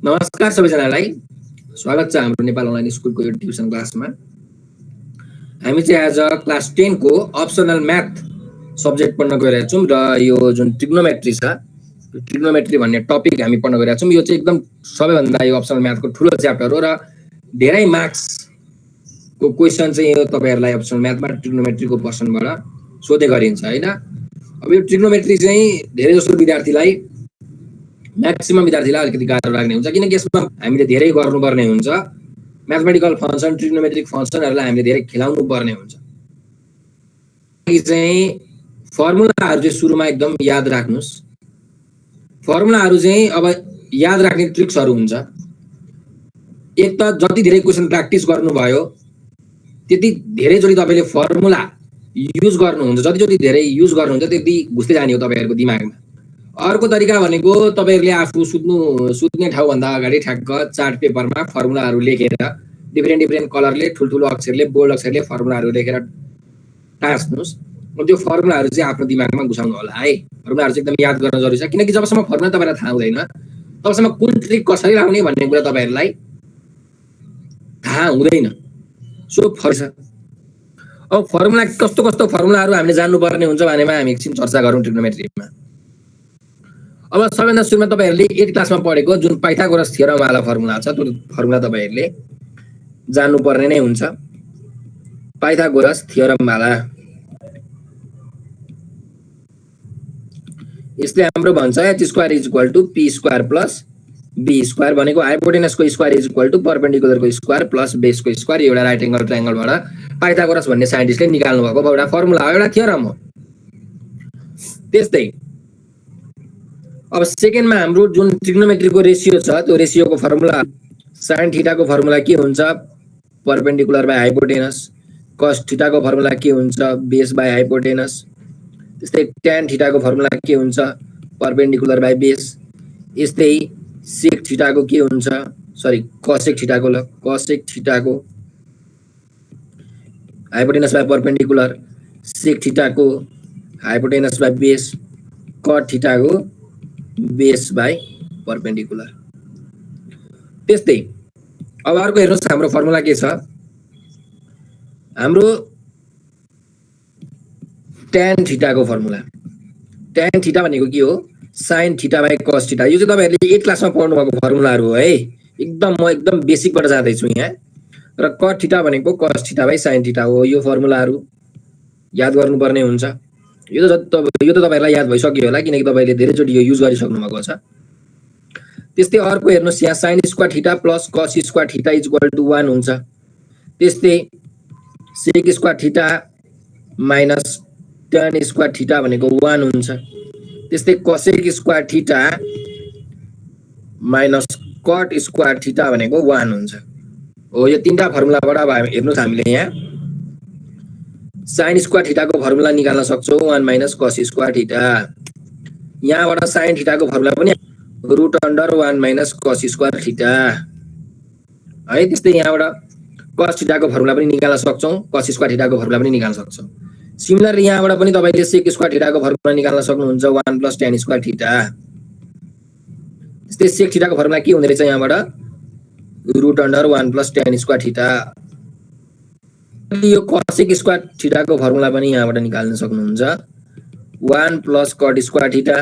नमस्कार सबैजनालाई। स्वागत छ हाम्रो नेपाल अनलाइन स्कुलको यो ट्युसन क्लासमा। हामी चाहिँ आज क्लास 10 को अप्सनल म्याथ सब्जेक्ट पढ्न गइरहेका छौँ र यो जुन ट्रिग्नोमेट्री छ, ट्रिग्नोमेट्री भन्ने टपिक हामी पढ्न गइरहेका छौँ। यो चाहिँ एकदम सबैभन्दा यो अप्सनल म्याथको ठुलो च्याप्टर हो र धेरै मार्क्सको क्वेसन चाहिँ यो तपाईहरुलाई अप्सनल म्याथमा ट्रिग्नोमेट्रीको पर्सनबाट सोधे गरिन्छ हैन। अब यो ट्रिग्नोमेट्री चाहिँ धेरै जसो विद्यार्थीलाई म्याक्सिमम विद्यार्थीलाई अलिकति गाह्रो लाग्ने हुन्छ किनकि यसमा हामीले धेरै गर्नुपर्ने हुन्छ। म्याथमेटिकल फंक्सन, ट्रिग्नोमेट्रिक फंक्सनहरुलाई हामीले धेरै खेलाउनु पर्ने हुन्छ। यो चाहिँ फर्मुलाहरु चाहिँ सुरुमा एकदम याद राख्नुस्। फर्मुलाहरु चाहिँ अब याद राख्ने ट्रिक्सहरु हुन्छ। एक त जति धेरै क्वेशन प्र्याक्टिस गर्नुभयो त्यति धेरै जति तपाईले फर्मुला युज गर्नुहुन्छ, जति धेरै युज गर्नुहुन्छ त्यति घुस्दै जाने हो तपाईहरुको दिमागमा। अर्को तरिका भनेको तपाईहरुले आफू सुत्ने ठाउँ भन्दा अगाडि ठ्याक्क चार्ट पेपरमा फर्मुलाहरु लेखेर डिफरेन्ट कलरले ठुलठुलो अक्षरले बोल्ड अक्षरले फर्मुलाहरु लेखेर टाँस्नुस्। त्यो फर्मुलाहरु चाहिँ आफ्नो दिमागमा घुसाउनु होला है। फर्मुलाहरु चाहिँ एकदम याद गर्न जरुरी छ किनकि जबसम्म फर्मुला तपाईलाई थाहा हुँदैन तबसम्म कुन ट्रिक कसरी लाउने भन्ने कुरा तपाईहरुलाई थाहा हुँदैन। सो फर्स्ट अब फर्मुला कस्तो फर्मुलाहरु हामीले जान्नुपर्ने हुन्छ भनेमा हामी एकछिन चर्चा गरौँ ट्रिग्नोमेट्रीमा। अब सबैभन्दा सुरुमा तपाईहरुले 8 क्लासमा पढेको जुन पाइथागोरस थ्योरम वाला फर्मुला छ त्यो फर्मुला तपाईहरुले जान्नुपर्ने नै हुन्छ। पाइथागोरस थ्योरम वाला यसले हाम्रो भन्छ h² = p² + b² भनेको हाइपोटेनसको स्क्वायर = परपेन्डिकुलरको स्क्वायर प्लस बेसको स्क्वायर। एउटा राइट एंगल ट्रायंगलबाट पाइथागोरस भन्ने साइन्टिस्टले निकाल्नु भएको एउटा फर्मुला हो, एउटा थ्योरम हो। त्यस्तै अब सेकेन्डमा हाम्रो जुन ट्रिग्नोमेट्रीको रेशियो छ त्यो रेशियोको फर्मुला sin थीटा को फर्मुला के हुन्छ perpendicular by hypotenuse, cos theta को फर्मुला के हुन्छ बेस बाइ हाइपोटेनस। त्यस्तै tan थीटा को फर्मुला के हुन्छ परपेन्डिकुलर बाइ बेस। यस्तै sec थीटा को के हुन्छ सरी cosec थीटा को hypotenuse by perpendicular, sec theta को hypotenuse by base, cot theta को बेस बाइ परपेन्डिकुलर। त्यस्तै अब अर्को हेर्नुस् हाम्रो फर्मुला के छ। हाम्रो tan थीटा को फर्मुला, tan थीटा भनेको के हो sin theta by cos theta. यो चाहिँ तपाईहरुले 8 क्लासमा पढ्नु भएको फर्मुलाहरु हो है। एकदम बेसिकबाट जाँदै छु यहाँ। र cot थीटा भनेको cos theta by sin theta हो। यो फर्मुलाहरु याद गर्नुपर्ने हुन्छ। यो त तपाईहरुलाई याद भइसक्यो होला किनकि तपाईले धेरै चोटी यो युज गरिसक्नु भएको छ। त्यस्तै अर्को हेर्नुस् यहाँ sin² थीटा + cos² थीटा = 1 हुन्छ। त्यस्तै sec² थीटा - tan² थीटा भनेको 1 हुन्छ। त्यस्तै cosec² थीटा - cot² थीटा भनेको 1 हुन्छ। हो यो तीनटा फर्मुलाबाट अब हेर्नुस् हामीले यहाँ sin² थीटा को फर्मुला निकाल्न सक्छौं 1 - cos² थीटा। यहाँबाट sin थीटा को फर्मुला पनि √1 - cos² थीटा है। त्यस्तै यहाँबाट cos थीटा को फर्मुला पनि निकाल्न सक्छौं, cos² थीटा को फर्मुला पनि निकाल्न सक्छौं। सिमिलरली यहाँबाट पनि तपाईले sec² थीटा को फर्मुला निकाल्न सक्नुहुन्छ 1 + tan² थीटा। त्यस्तै sec थीटा को फर्मुला के हुँदै रहेछ यहाँबाट √1 + tan² थीटा। यो cosec² थीटा को फर्मुला पनि यहाँबाट निकाल्न सक्नुहुन्छ 1 + cot² थीटा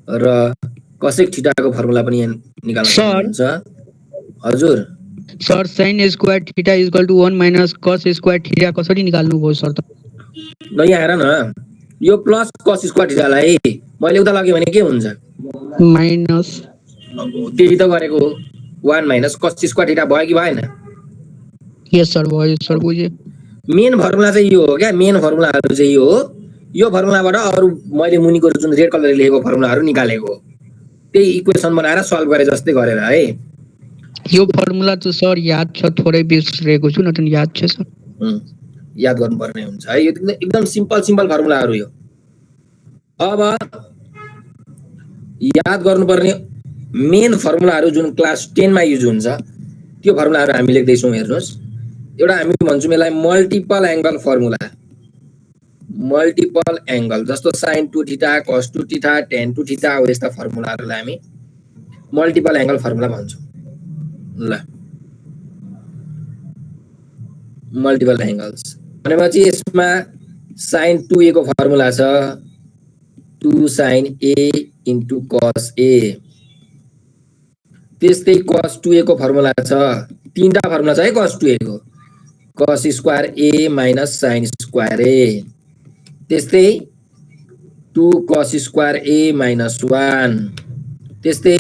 र cosec थीटा को फर्मुला पनि निकाल्न सक्नुहुन्छ। हजुर sir sin² theta = 1 - cos² theta कसरी निकाल्नु भयो सर त? ल यहाँ हेर न, यो प्लस cos² थीटालाई मैले उता लगे भने के हुन्छ माइनस। त्यही त गरेको 1 - cos² थीटा भयो कि भएन? यस सर भयो सर बुझे। मेन फर्मुला चाहिँ यो हो क्या, मेन फर्मुलाहरु चाहिँ यो हो। यो फर्मुलाबाट अरु मैले मुनिको जुन रेड कलरले लेखेको फर्मुलाहरु निकालेको हो। त्यही इक्वेसन बनाएर सल्भ गरे जस्तै गरेर है। यो फर्मुला त सर याद छ, थोरै बिर्सेको छु न त याद छ सर। याद गर्नुपर्ने हुन्छ है। यो एकदम सिम्पल फर्मुलाहरु यो। अब याद गर्नुपर्ने मेन फर्मुलाहरु जुन क्लास 10 मा युज हुन्छ त्यो फर्मुलाहरु हामी लेख्दै छौं। हेर्नुस् एउटा हामी भन्छौं यसलाई multiple angle formula. Multiple angle जस्तो sin 2 theta, cos 2 theta, tan 2 theta हो यस्ता फर्मुलाहरुलाई हामी मल्टिपल एंगल फर्मुला भन्छौँ ल मल्टिपल एंगल्स भनेपछि यसमा sin 2a को फर्मुला छ 2 sin a into cos a त्यस्तै cos 2a को फर्मुला छ तीनटा फर्मुला छ है cos 2a को cos square a minus sin square a त्यस्तै 2 cos स्क्वायर a minus 1 त्यस्तै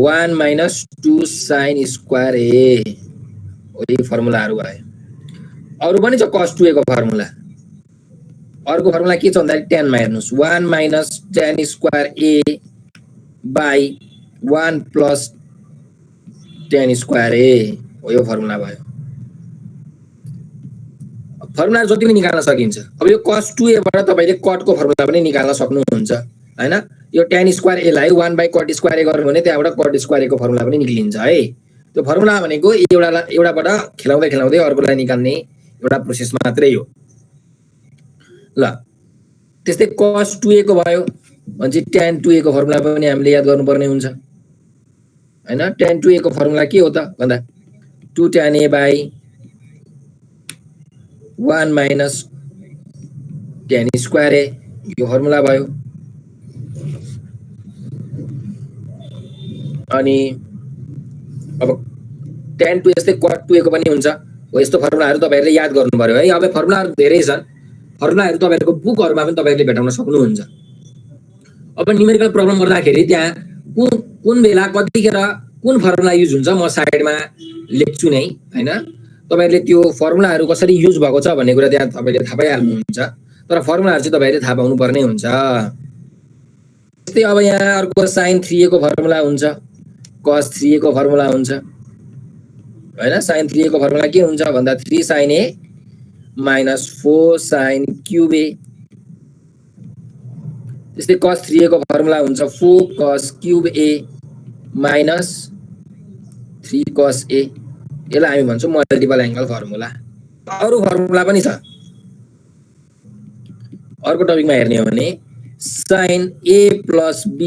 1 minus 2 sin स्क्वायर a यही फर्मुलाहरु भयो अरु पनि छ cos 2a को फर्मुला अर्को फर्मुला के छ भन्दा tan मा हेर्नुस् 1 minus tan square a by 1 plus tan square a यो फर्मुला भयो फर्मुला जति पनि निकाल्न सकिन्छ अब यो cos 2a बाट तपाईले cot को फर्मुला पनि निकाल्न सक्नुहुन्छ हैन यो tan स्क्वायर a लाई 1 by cot स्क्वायर a गर्नु भने त्यहाँबाट cot स्क्वायर a को फर्मुला पनि निक्लिन्छ है त्यो फर्मुला भनेको एउटाबाट खेलाउँदै खेलाउँदै अर्कोलाई निकाल्ने एउटा प्रोसेस मात्रै हो ल त्यस्तै cos 2a को भयो भने tan 2a को फर्मुला पनि हामीले याद गर्नुपर्ने हुन्छ हैन tan 2a को फर्मुला के हो त भन्दा 2 tan a by 1 minus tan square a यो फर्मुला भयो अनि अब tan 2 जस्तै cot 2a को पनि हुन्छ हो यस्तो फर्मुलाहरु तपाईहरुले याद गर्नु पर्यो है अब फर्मुलाहरु धेरै छन् फर्मुलाहरु तपाईहरुको बुकहरुमा पनि तपाईहरुले भेटाउन सक्नुहुन्छ अब न्यूमेरिकल प्रब्लम गर्दाखेरि त्यहाँ कुन बेला कतिखेर कुन फर्मुला युज हुन्छ म साइडमा लेख्छु नै हैन तपाईहरुले त्यो फर्मुलाहरु कसरी युज भएको छ भन्ने कुरा त्यहाँ तपाईले थाहा पाइहाल्नुहुन्छ तर फर्मुलाहरु चाहिँ तपाईहरुले थाहा पाउनु पर्ने हुन्छ त्यस्तै अब यहाँ अर्को sin 3a को फर्मुला हुन्छ cos 3a को फर्मुला हुन्छ हैन sin 3a को फर्मुला के हुन्छ भन्दा 3 sin a minus 4 sin cube a त्यस्तै cos 3a को फर्मुला हुन्छ 4 cos cube a minus 3 cos a यसलाई हामी भन्छौं मल्टिपल एंगल फर्मुला अरु फर्मुला पनि छ अर्को टपिकमा हेर्ने हो भने sin a plus b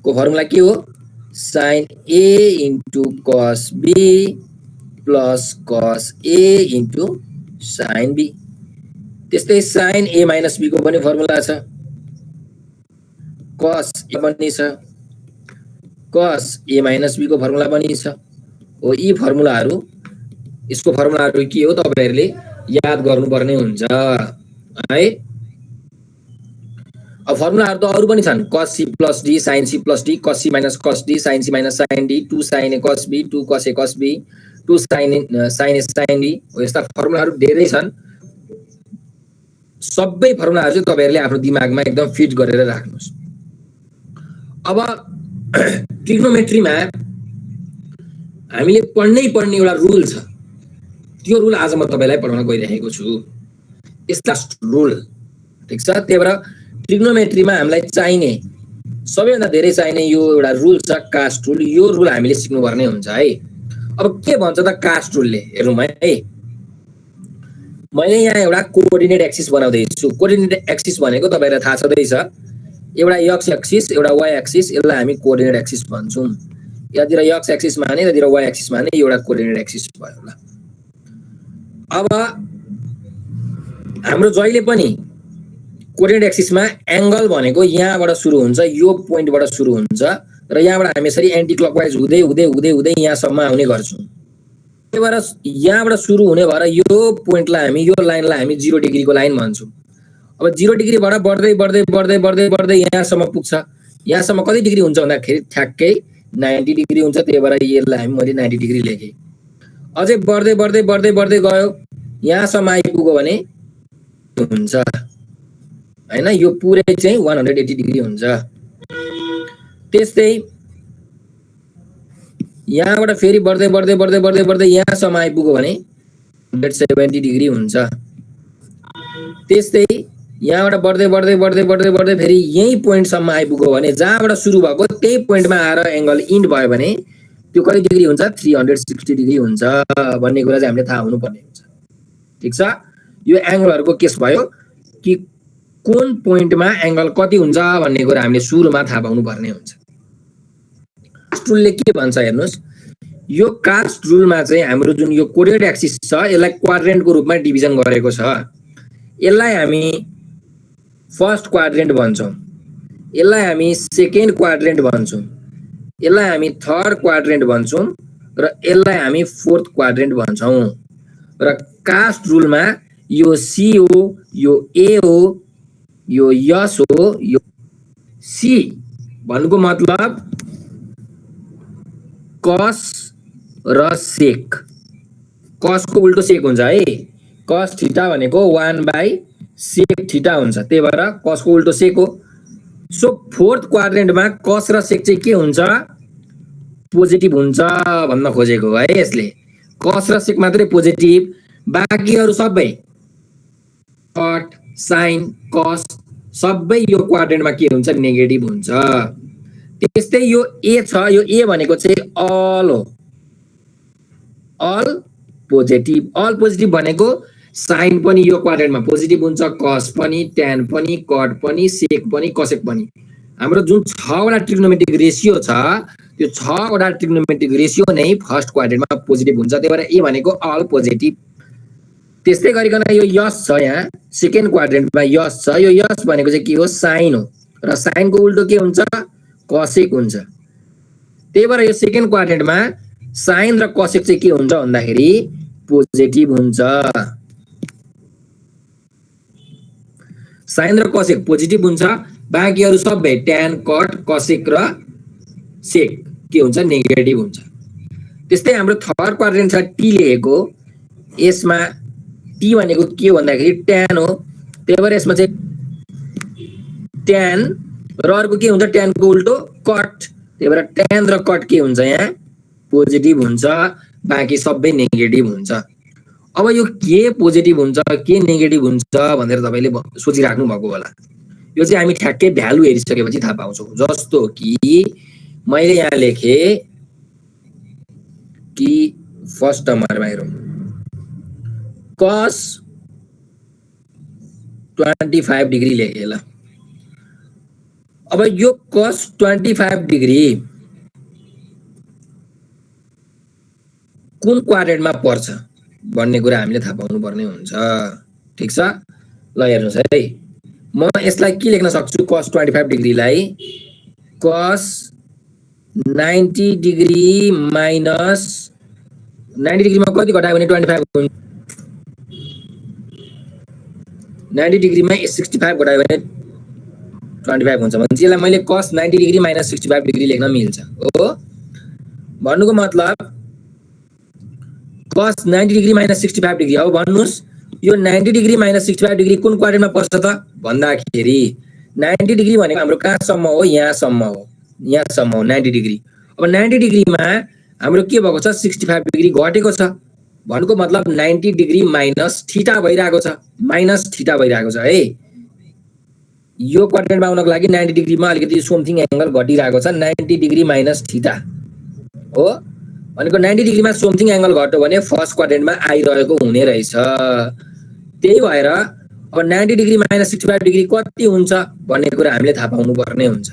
को फर्मुला के हो sin a into cos b plus cos a into sin b त्यस्तै sin a minus b को पनि फर्मुला छ cos a पनि छ cos a minus b को फर्मुला पनि छ हो यी फर्मुलाहरु यसको फर्मुलाहरु के हो तपाईहरुले याद गर्नुपर्ने हुन्छ है अब फर्मुलाहरु त अरु पनि छन् cos c plus d sin c plus d cos c minus cos d sin c minus sin d 2 sin a cos b 2 cos a cos b 2 sin a sin d हो यस्ता फर्मुलाहरु धेरै छन् सबै फर्मुलाहरु चाहिँ तपाईहरुले आफ्नो दिमागमा एकदम फिट गरेर राख्नुस् अब ट्रिग्नोमेट्रीमा हामीले पढ्नै पर्ने एउटा रुल छ त्यो रुल आज म तपाईलाई पढाउन गइरहेको छु यस्ता रुल ठीक छ त्यही भएर ट्रिग्नोमेट्रीमा हामीलाई चाहिने सबैभन्दा धेरै चाहिने यो एउटा रुल छ कास्ट रुल यो रुल हामीले सिक्नु पर्ने हुन्छ है अब के भन्छ त कास्ट रुलले हेरौँ है मैले यहाँ एउटा कोअर्डिनेट एक्सिस बनाउँदै छु कोअर्डिनेट एक्सिस भनेको तपाईहरुलाई थाहा छँदैछ एउटा x एक्सिस एउटा y एक्सिस यसलाई हामी कोअर्डिनेट एक्सिस भन्छौं यतातिर x एक्सिस माने यतातिर y एक्सिस माने एउटा कोअर्डिनेट एक्सिस भयो ल अब हाम्रो जहिले पनि कोअर्डिनेट एक्सिसमा एंगल भनेको यहाँबाट सुरु हुन्छ यो पोइन्टबाट सुरु हुन्छ र यहाँबाट हामी यसरी एन्टी क्लकवाइज हुँदै हुँदै हुँदै हुँदै यहाँसम्म आउने गर्छौं त्यही भएर यहाँबाट सुरु हुने भएर यो पोइन्टलाई हामी यो लाइनलाई हामी 0 डिग्री को लाइन भन्छौं अब 0 डिग्री बाट बढ्दै बढ्दै बढ्दै बढ्दै बढ्दै यहाँसम्म पुग्छ यहाँसम्म कति डिग्री हुन्छ भन्दाखेरि ठ्याक्कै 90 डिग्री हुन्छ त्यही भएर यसलाई हामी मैले 90 डिग्री लेखे अझै बढ्दै बढ्दै बढ्दै बढ्दै गयो यहाँसम्म आइपुग्यो भने हुन्छ हैन यो पुरै चाहिँ 180 डिग्री हुन्छ त्यस्तै यहाँबाट फेरि बढ्दै बढ्दै बढ्दै बढ्दै बढ्दै यहाँसम्म आइपुग्यो भने 170 डिग्री हुन्छ त्यस्तै यहाँबाट बढ्दै बढ्दै बढ्दै बढ्दै बढ्दै फेरि यही पोइन्ट सम्म आइपुग्यो भने जहाँबाट सुरु भएको त्यही पोइन्टमा आएर एंगल इन्ड भयो भने त्यो कति डिग्री हुन्छ 360 डिग्री हुन्छ भन्ने कुरा चाहिँ हामीले थाहा हुनु पर्ने हुन्छ ठीक छ यो एंगलहरुको केस भयो कि कुन पोइन्टमा एंगल कति हुन्छ भन्ने कुरा हामीले सुरुमा थाहा पाउनु पर्ने हुन्छ। कास्ट रुलले के भन्छ हेर्नुस्, यो कास्ट रुलमा चाहिँ हाम्रो जुन यो कोऑर्डिनेट एक्सिस छ यसलाई क्वाड्रेन्टको रूपमा डिभिजन गरेको छ। यसलाई हामी फर्स्ट क्वाड्रेन्ट भन्छौँ, यसलाई हामी सेकेन्ड क्वाड्रेन्ट भन्छौँ, यसलाई हामी थर्ड क्वाड्रेन्ट भन्छौँ र यसलाई हामी फोर्थ क्वाड्रेन्ट भन्छौँ। र कास्ट रुलमा यो सी हो, यो ए हो, यो यस हो, यो सी भन्नुको मतलब कस र सेक। कसको उल्टो सेक हुन्छ है। कस थीटा भनेको 1/सेक थीटा हुन्छ, त्यही भएर कसको उल्टो सेक हो। सो फोर्थ क्वाड्रेन्टमा कस र सेक चाहिँ के हुन्छ, पोजिटिभ हुन्छ भन्न खोजेको है यसले। कस र सेक मात्रै पोजिटिभ, बाँकीहरू सबै कट साइन कस सबै यो क्वाड्रेन्टमा के हुन्छ, नेगेटिभ हुन्छ। त्यस्तै यो ए छ, यो ए भनेको चाहिँ अल हो, अल पोजिटिभ। अल पोजिटिभ भनेको साइन पनि यो क्वाड्रेन्टमा पोजिटिभ हुन्छ, कस पनि, ट्यान पनि, कट पनि, सेक पनि, कसेक पनि। हाम्रो जुन 6 वटा ट्रिग्नोमेट्रिक रेशियो छ त्यो 6 वटा ट्रिग्नोमेट्रिक रेशियो नै फर्स्ट क्वाड्रेन्टमा पोजिटिभ हुन्छ, त्यही भएर ए भनेको अल पोजिटिभ। त्यस्तै गरिकन यो यस छ, यहाँ सेकेन्ड क्वाड्रेन्टमा यस छ, यो यस भनेको चाहिँ के हो, साइन हो र साइनको उल्टो के हुन्छ, कसेक हुन्छ। त्यही भएर यो सेकेन्ड क्वाड्रेन्टमा साइन र कसेक चाहिँ के हुन्छ भन्दाखेरि पोजिटिभ हुन्छ। साइन र कसेक पोजिटिभ हुन्छ, बाँकीहरू सबै ट्यान कट कसेक र सेक के हुन्छ, नेगेटिभ हुन्छ। त्यस्तै हाम्रो थर्ड क्वाड्रेन्ट छ टी लेखेको, यसमा टी भनेको के हो भन्दाखेरि ट्यान हो, त्यही भएर यसमा चाहिँ ट्यान र अर्को के हुन्छ, ट्यानको उल्टो कट, त्यही भएर ट्यान र कट के हुन्छ, यहाँ पोजिटिभ हुन्छ, बाँकी सबै नेगेटिभ हुन्छ। अब यो के पोजिटिभ हुन्छ के नेगेटिभ हुन्छ भनेर तपाईले सोचिराख्नु भएको होला। यो चाहिँ हामी ठ्याक्कै भ्यालु हेरिसकेपछि थाहा पाउँछौँ। जस्तो कि मैले यहाँ लेखे कि फर्स्ट नम्बरमा हेरौँ, cos 25 डिग्री लेखेँ ल। अब यो cos 25 डिग्री कुन क्वाड्रेन्टमा पर्छ भन्ने कुरा हामीले थाहा पाउनु पर्ने हुन्छ। ठीक छ, ल हेर्नुस् है, म यसलाई के लेख्न सक्छु, cos 25 डिग्रीलाई cos 90 डिग्री माइनस 90 डिग्रीमा कति घटायो भने 25 हुन्छ, 90 डिग्रीमा 65 घटायो भने 25 हुन्छ भने यसलाई मैले cos 90 डिग्री माइनस 65 डिग्री लेख्न मिल्छ हो। भन्नुको मतलब cos 90 डिग्री माइनस 65 डिग्री। अब भन्नुस् यो 90 डिग्री माइनस 65 डिग्री कुन क्वाड्रेन्टमा पर्छ त भन्दाखेरि 90 डिग्री भनेको हाम्रो कहाँसम्म हो, यहाँसम्म हो, यहाँसम्म हो 90 डिग्री। अब 90 डिग्रीमा हाम्रो के भएको छ, 65 डिग्री घटेको छ भन्नुको मतलब 90 डिग्री माइनस थीटा भइरहेको छ, माइनस थीटा भइरहेको छ है। यो क्वाड्रेन्टमा आउनको लागि 90 डिग्रीमा अलिकति समथिङ एंगल घटिरहेको छ, 90 डिग्री माइनस थीटा हो भनेको 90 डिग्रीमा समथिङ एंगल घट्यो भने फर्स्ट क्वाड्रेन्टमा आइरहेको हुने रहेछ। त्यही भएर अब 90 डिग्री माइनस 65 डिग्री कति हुन्छ भन्ने कुरा हामीले थाहा पाउनु पर्ने हुन्छ।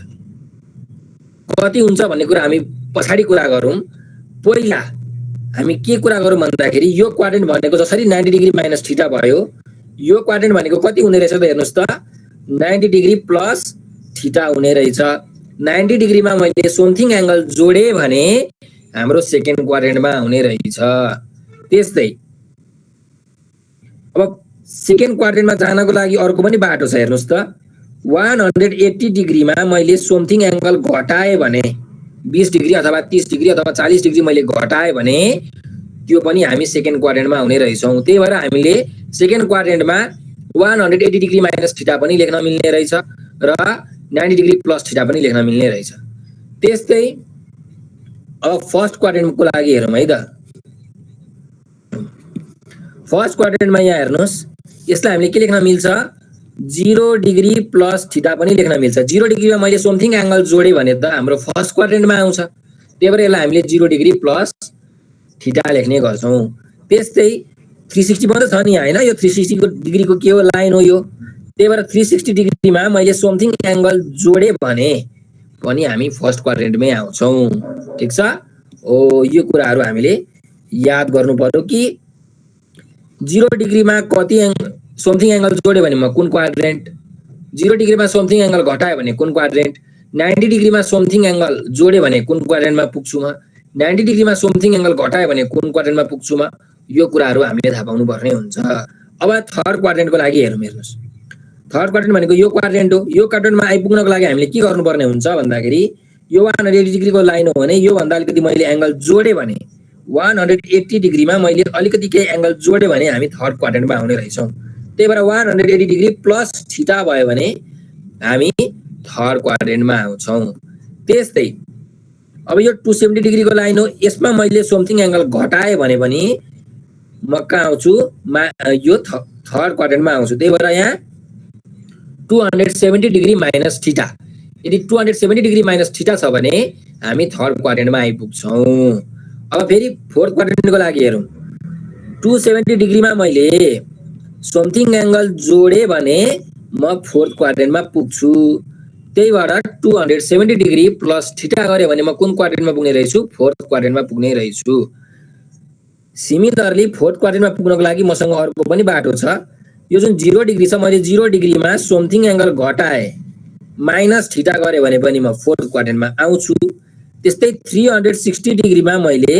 कति हुन्छ भन्ने कुरा हामी पछाडी कुरा गरौँ, पहिला हामी के कुरा गरौँ भन्दाखेरि यो क्वाड्रेन्ट भनेको जसरी 90 डिग्री माइनस थीटा भयो, यो क्वाड्रेन्ट भनेको कति हुने रहेछ त हेर्नुस् त, 90 डिग्री प्लस थीटा हुने रहेछ। 90 डिग्रीमा मैले समथिङ एंगल जोडे भने हाम्रो सेकेन्ड क्वाड्रेन्टमा हुने रहेछ। त्यस्तै अब सेकेन्ड क्वाड्रेन्टमा जानको लागि अर्को पनि बाटो छ हेर्नुस् त, 180 डिग्रीमा मैले समथिङ एंगल घटाए भने 20 डिग्री अथवा 30 डिग्री अथवा 40 डिग्री मैले घटाए भने त्यो पनि हामी सेकेन्ड क्वाड्रेन्टमा हुने रहेछौँ। त्यही भएर हामीले सेकेन्ड क्वाड्रेन्टमा 180 डिग्री माइनस थीटा पनि लेख्न मिल्ने रहेछ र 90 डिग्री प्लस थीटा पनि लेख्न मिल्ने रहेछ। त्यस्तै अब फर्स्ट क्वाड्रेन्टको लागि हेरौँ है त। फर्स्ट क्वाड्रेन्टमा यहाँ हेर्नुस्, यसलाई हामीले के लेख्न मिल्छ, 0 डिग्री प्लस थीटा पनि लेख्न मिल्छ। 0 डिग्रीमा मैले समथिङ एंगल जोडे भने त हाम्रो फर्स्ट क्वाड्रेन्टमा आउँछ, त्यही भएर यसलाई हामीले 0 डिग्री प्लस थीटा लेख्ने गर्छौँ। त्यस्तै 360 पनि छ नि हैन, यो 360 डिग्रीको के हो, लाइन हो यो, त्यही भएर 360 डिग्रीमा मैले समथिङ एंगल जोडे भने पनि हामी फर्स्ट क्वाड्रेन्टमै आउँछौं। ठीक छ? ओ यो कुराहरु हामीले याद गर्नु पर्यो कि 0 डिग्रीमा कति समथिङ एंगल जोडे भने म कुन क्वाड्रेन्ट, 0 डिग्रीमा समथिङ एंगल घटाए भने कुन क्वाड्रेन्ट, 90 डिग्रीमा समथिङ एंगल जोडे भने कुन क्वाड्रेन्टमा पुग्छु म, 90 डिग्रीमा समथिङ एंगल घटाए भने कुन क्वाड्रेन्टमा पुग्छु म, यो कुराहरु हामीले थाहा पाउनु पर्ने हुन्छ। अब थर्ड क्वाड्रेन्टको लागि हेर्नुस्। थर्ड क्वाड्रेन्ट भनेको यो क्वाड्रेन्ट हो। यो क्वाड्रेन्टमा आइपुग्नको लागि हामीले के गर्नुपर्ने हुन्छ भन्दाखेरि यो 180 डिग्रीको लाइन हो भने यो भन्दा अलिकति मैले एंगल जोडे भने 180 डिग्रीमा मैले अलिकति केही एंगल जोडे भने हामी थर्ड क्वाड्रेन्टमा आउने रहेछौं। त्यही भएर 180 डिग्री प्लस थीटा भयो भने हामी थर्ड क्वाड्रेन्टमा आउँछौं। त्यस्तै अब यो 270 डिग्रीको लाइन हो, यसमा मैले समथिङ एंगल घटाए भने पनि म कहाँ आउँछु, यो थर्ड क्वाड्रेन्टमा आउँछु। त्यही भएर यहाँ 270 डिग्री माइनस थीटा, यदि 270 डिग्री माइनस थीटा छ भने हामी थर्ड क्वाड्रेन्टमा आइपुग्छौं। अब फेरि फोर्थ क्वाड्रेन्टको लागि हेरौं। 270 डिग्रीमा मैले समथिङ एंगल जोडे भने म फोर्थ क्वाड्रेन्टमा पुग्छु। त्यही भएर 270 डिग्री प्लस थीटा गरे भने म कुन क्वाड्रेन्टमा पुग्ने रहेछु, फोर्थ क्वाड्रेन्टमा पुग्ने रहेछु। सिमिलरली फोर्थ क्वाड्रेन्टमा पुग्नको लागि मसँग अर्को पनि बाटो छ। यो जुन 0 डिग्री छ, मैले 0 डिग्रीमा समथिङ एंगल घटाए माइनस थीटा गरे भने पनि म फोर्थ क्वाड्रेन्टमा आउँछु। त्यस्तै 360 डिग्रीमा मैले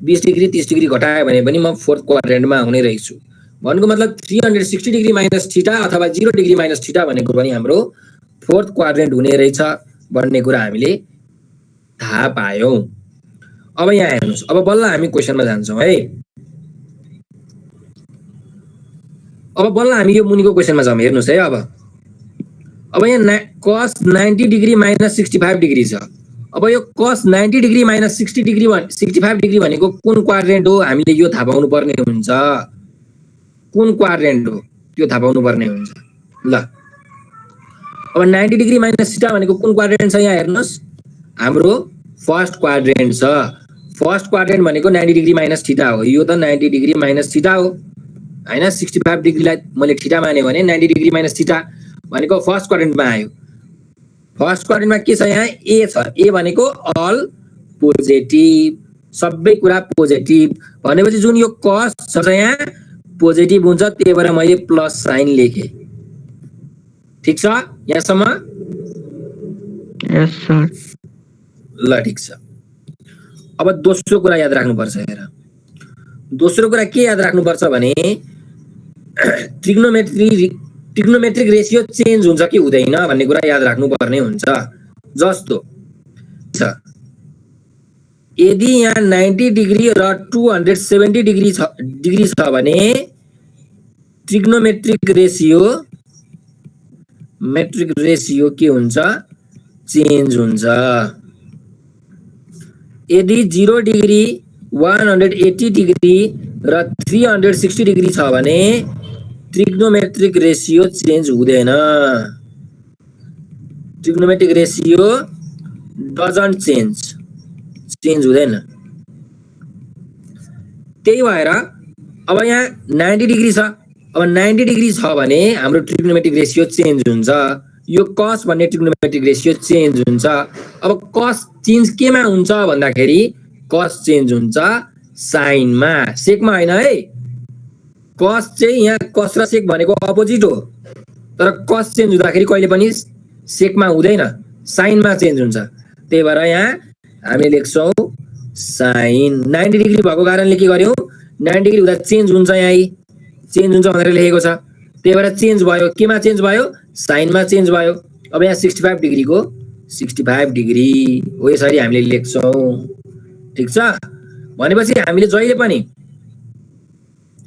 20 डिग्री 30 डिग्री घटाए भने पनि म फोर्थ क्वाड्रेन्टमा आउने रहेछु। भन्नुको मतलब 360 डिग्री माइनस थीटा अथवा 0 डिग्री माइनस थीटा भनेको पनि हाम्रो फोर्थ क्वाड्रेन्ट हुने रहेछ भन्ने कुरा हामीले थाहा पायौं। अब यहाँ हेर्नुस्, अब बल्ल हामी क्वेशनमा जान्छौं है। अब बल्ल हामी यो मुनिको क्वेशनमा जाउँ। हेर्नुस् है। अब यहाँ cos 90 डिग्री माइनस 65 डिग्री छ। अब यो cos 90 डिग्री माइनस 65 डिग्री भनेको कुन क्वाड्रेन्ट हो हामीले यो थाहा पाउनु पर्ने हुन्छ। कुन क्वाड्रेन्ट हो त्यो थाहा पाउनु पर्ने हुन्छ। ल अब 90 डिग्री माइनस थीटा भनेको कुन क्वाड्रेन्ट छ यहाँ हेर्नुस्, हाम्रो फर्स्ट क्वाड्रेन्ट छ। फर्स्ट क्वाड्रेन्ट भनेको 90 डिग्री माइनस थीटा हो। यो त 90 डिग्री माइनस थीटा हो हैन। 65 डिग्रीलाई मैले थीटा माने भने 90 डिग्री माइनस थीटा भनेको फर्स्ट क्वाड्रेन्टमा आयो। फर्स्ट क्वाड्रेन्टमा के छ यहाँ, ए छ। ए भनेको अल पोजिटिभ, सबै कुरा पोजिटिभ भनेपछि जुन यो cos छ यहाँ पोजिटिभ हुन्छ। त्यही भएर मैले प्लस साइन लेखे। ठीक छ यहाँसम्म? यस सर। ल ठीक छ। अब दोस्रो कुरा याद राख्नुपर्छ। हेर, दोस्रो कुरा के याद राख्नुपर्छ भने ट्रिग्नोमेट्रिक रेशियो चेन्ज हुन्छ कि हुँदैन भन्ने कुरा याद राख्नुपर्ने हुन्छ। जस्तो यदि यहाँ 90 डिग्री र 270 डिग्री छ भने ट्रिग्नोमेट्रिक रेशियो के हुन्छ, चेन्ज हुन्छ। यदि 0 डिग्री 180 डिग्री र 360 डिग्री छ भने ट्रिग्नोमेट्रिक रेशियो चेन्ज हुँदैन। ट्रिग्नोमेट्रिक रेशियो डजन्ट चेन्ज हुँदैन। त्यही भएर अब यहाँ 90 डिग्री छ। अब 90 डिग्री छ भने हाम्रो ट्रिग्नोमेट्रिक रेशियो चेन्ज हुन्छ। यो cos भन्ने ट्रिग्नोमेट्रिक रेशियो चेन्ज हुन्छ। अब cos चेन्ज केमा हुन्छ भन्दाखेरि cos चेन्ज हुन्छ साइनमा, सेकमा हैन है। cos चाहिँ यहाँ cos र sec भनेको अपोजिट हो, तर cos चेन्ज हुँदाखेरि कहिले पनि सेकमा हुँदैन, साइनमा चेन्ज हुन्छ। त्यही भएर यहाँ हामीले लेख्छौं साइन। 90 डिग्री भएको कारणले के गर्यौं, 90 डिग्री हुँदा चेन्ज हुन्छ, यहाँ चेन्ज हुन्छ भनेर लेखेको छ। त्यही भएर चेन्ज भयो, केमा चेन्ज भयो, साइनमा चेन्ज भयो। अब यहाँ 65 डिग्रीको 65 डिग्री हो, यसरी हामीले लेख्छौं। ठीक छ? भनेपछि हामीले जहिले पनि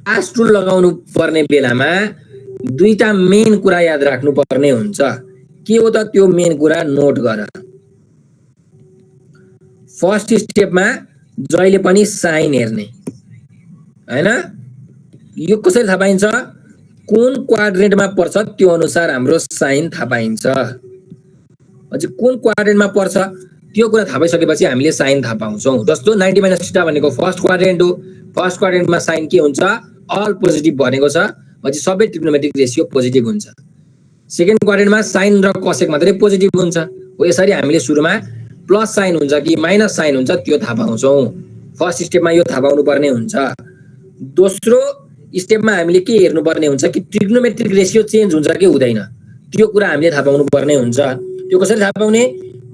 आस टुल लगाउनु पर्ने बेलामा दुईटा मेन कुरा याद राख्नु पर्ने हुन्छ। के हो त त्यो मेन कुरा, नोट गर। फर्स्ट स्टेपमा जहिले पनि साइन हेर्ने हैन। यो कसरी थाहा पाइन्छ, कुन क्वाड्रेन्टमा पर्छ त्यो अनुसार हाम्रो साइन थाहा पाइन्छ। अझै कुन क्वाड्रेन्टमा पर्छ त्यो कुरा थाहा पाइसकेपछि हामीले साइन थाहा पाउँछौं। जस्तो 90 माइनस थीटा भनेको फर्स्ट क्वाड्रेन्ट हो। फर्स्ट क्वाड्रेन्टमा साइन के हुन्छ, अल पोजिटिभ भनेको छ पछि सबै ट्रिग्नोमेट्रिक रेशियो पोजिटिभ हुन्छ। सेकेन्ड क्वाड्रेन्टमा साइन र कसेक मात्रै पोजिटिभ हुन्छ। हो यसरी हामीले सुरुमा प्लस साइन हुन्छ कि माइनस साइन हुन्छ त्यो थाहा पाउँछौँ। फर्स्ट स्टेपमा यो थाहा पाउनुपर्ने हुन्छ। दोस्रो स्टेपमा हामीले के हेर्नुपर्ने हुन्छ कि ट्रिग्नोमेट्रिक रेशियो चेन्ज हुन्छ कि हुँदैन त्यो कुरा हामीले थाहा पाउनुपर्ने हुन्छ। त्यो कसरी थाहा पाउने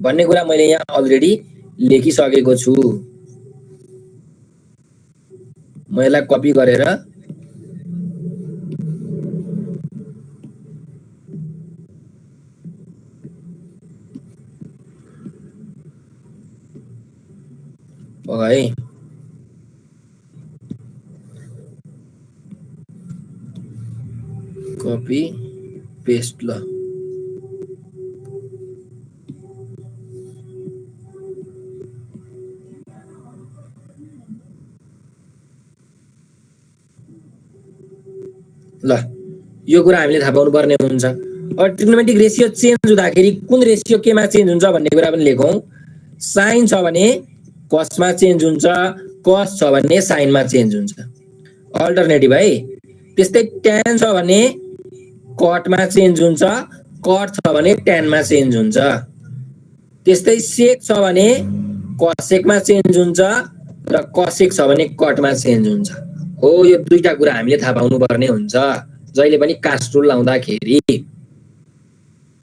भन्ने कुरा मैले यहाँ अलरेडी लेखिसकेको छु। म यसलाई कपी गरेर है कपी पेस्ट ल यो कुरा हामीले थाहा पाउनुपर्ने हुन्छ। अब ट्रिग्नोमेट्रिक रेशियो चेन्ज हुँदाखेरि कुन रेशियो केमा चेन्ज हुन्छ भन्ने कुरा पनि लेखौँ। साइन छ भने कसमा चेन्ज हुन्छ, कस छ भने साइनमा चेन्ज हुन्छ, अल्टरनेटिभ है। त्यस्तै ट्यान छ भने कटमा चेन्ज हुन्छ, कट छ भने ट्यानमा चेन्ज हुन्छ। त्यस्तै सेक छ भने कसेकमा चेन्ज हुन्छ र कसेक छ भने कटमा चेन्ज हुन्छ। हो यो दुईटा कुरा हामीले थाहा पाउनुपर्ने हुन्छ जहिले पनि कास्ट रुल लाउँदाखेरि।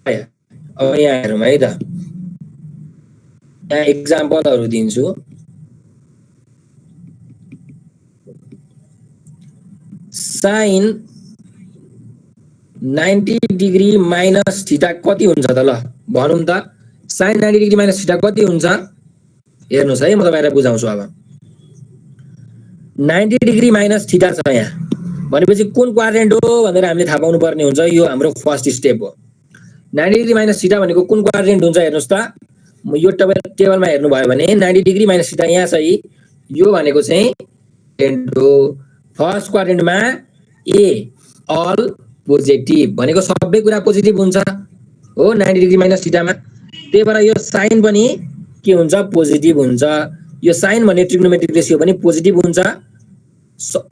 अब यहाँ हेरौँ है त, यहाँ एक्जाम्पलहरू दिन्छु। साइन 90 डिग्री माइनस थीटा कति हुन्छ त ल भनौँ त। साइन 90 डिग्री माइनस थीटा कति हुन्छ हेर्नुहोस् है, म तपाईँलाई बुझाउँछु। अब 90 डिग्री माइनस थीटा छ यहाँ भनेपछि कुन क्वाड्रेन्ट हो भनेर हामीले थाहा पाउनुपर्ने हुन्छ। यो हाम्रो फर्स्ट स्टेप हो। 90 डिग्री माइनस थीटा भनेको कुन क्वाड्रेन्ट हुन्छ हेर्नुहोस् त। यो टेबलमा हेर्नुभयो भने 90 डिग्री माइनस थीटा यहाँ छ। यो भनेको चाहिँ क्वाड्रेन्ट हो। फर्स्ट क्वाड्रेन्टमा ए अल पोजिटिभ भनेको सबै कुरा पोजिटिभ हुन्छ हो 90 डिग्री माइनस थीटामा। त्यही भएर यो साइन पनि के हुन्छ पोजिटिभ हुन्छ। यो साइन भन्ने ट्रिग्नोमेट्रिक रेशियो पनि पोजिटिभ हुन्छ,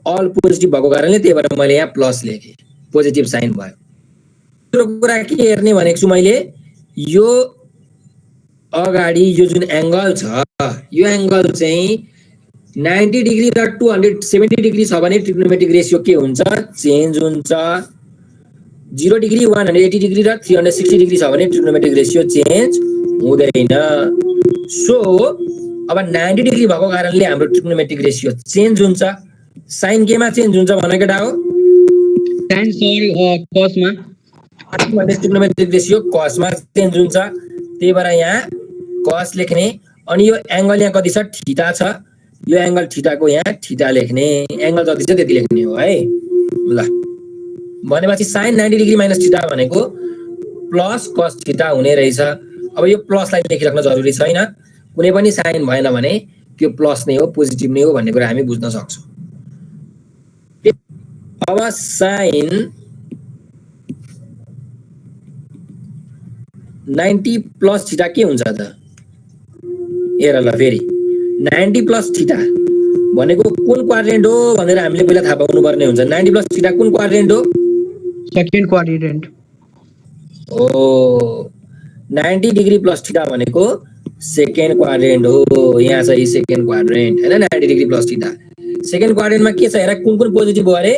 अल पोजिटिभ भएको कारणले त्यही भएर मैले यहाँ प्लस लेखेँ, पोजिटिभ साइन भयो। दोस्रो कुरा के हेर्ने भनेको छु मैले, यो अगाडि यो जुन एङ्गल छ यो एङ्गल चाहिँ 90 डिग्री र 270 डिग्री छ भने ट्रिग्नोमेट्रिक रेशियो के हुन्छ चेन्ज हुन्छ। 0 डिग्री 180 डिग्री र 360 डिग्री छ भने ट्रिग्नोमेट्रिक रेशियो चेन्ज हुँदैन। सो अब 90 डिग्री भएको कारणले हाम्रो ट्रिग्नोमेट्रिक रेशियो चेन्ज हुन्छ। साइन केमा चेन्ज हुन्छ भने केटा हो साइन सर कसमा, भने ट्रिग्नोमेट्रिक रेशियो कसमा चेन्ज हुन्छ। त्यही भएर यहाँ कस लेख्ने। अनि यो एङ्गल यहाँ कति छ थीटा छ, यो एङ्गल थीटाको यहाँ थीटा लेख्ने, एङ्गल जति छ त्यति लेख्ने हो है। ल भनेपछि साइन 90 डिग्री माइनस थीटा भनेको प्लस कस थीटा हुने रहेछ। अब यो प्लसलाई लेखिराख्न जरुरी छैन, कुनै पनि साइन भएन भने त्यो प्लस नै हो पोजिटिभ नै हो भन्ने कुरा हामी बुझ्न सक्छौँ। अब साइन 90 प्लस थीटा के हुन्छ त हेर ल फेरि 90 प्लस थीटा भनेको कुन क्वाड्रेन्ट हो भनेर हामीले पहिला थाहा पाउनु पर्ने हुन्छ। 90 प्लस थीटा कुन क्वाड्रेन्ट हो सेकेन्ड क्वाड्रेन्ट हो। 90 डिग्री प्लस थीटा भनेको सेकेन्ड क्वाड्रेन्ट हो। यहाँ छ सेकेन्ड क्वाड्रेन्ट हैन 90 डिग्री प्लस थीटा। सेकेन्ड क्वाड्रेन्टमा के छ हेर कुन कुन पोजिटिभ हो अरे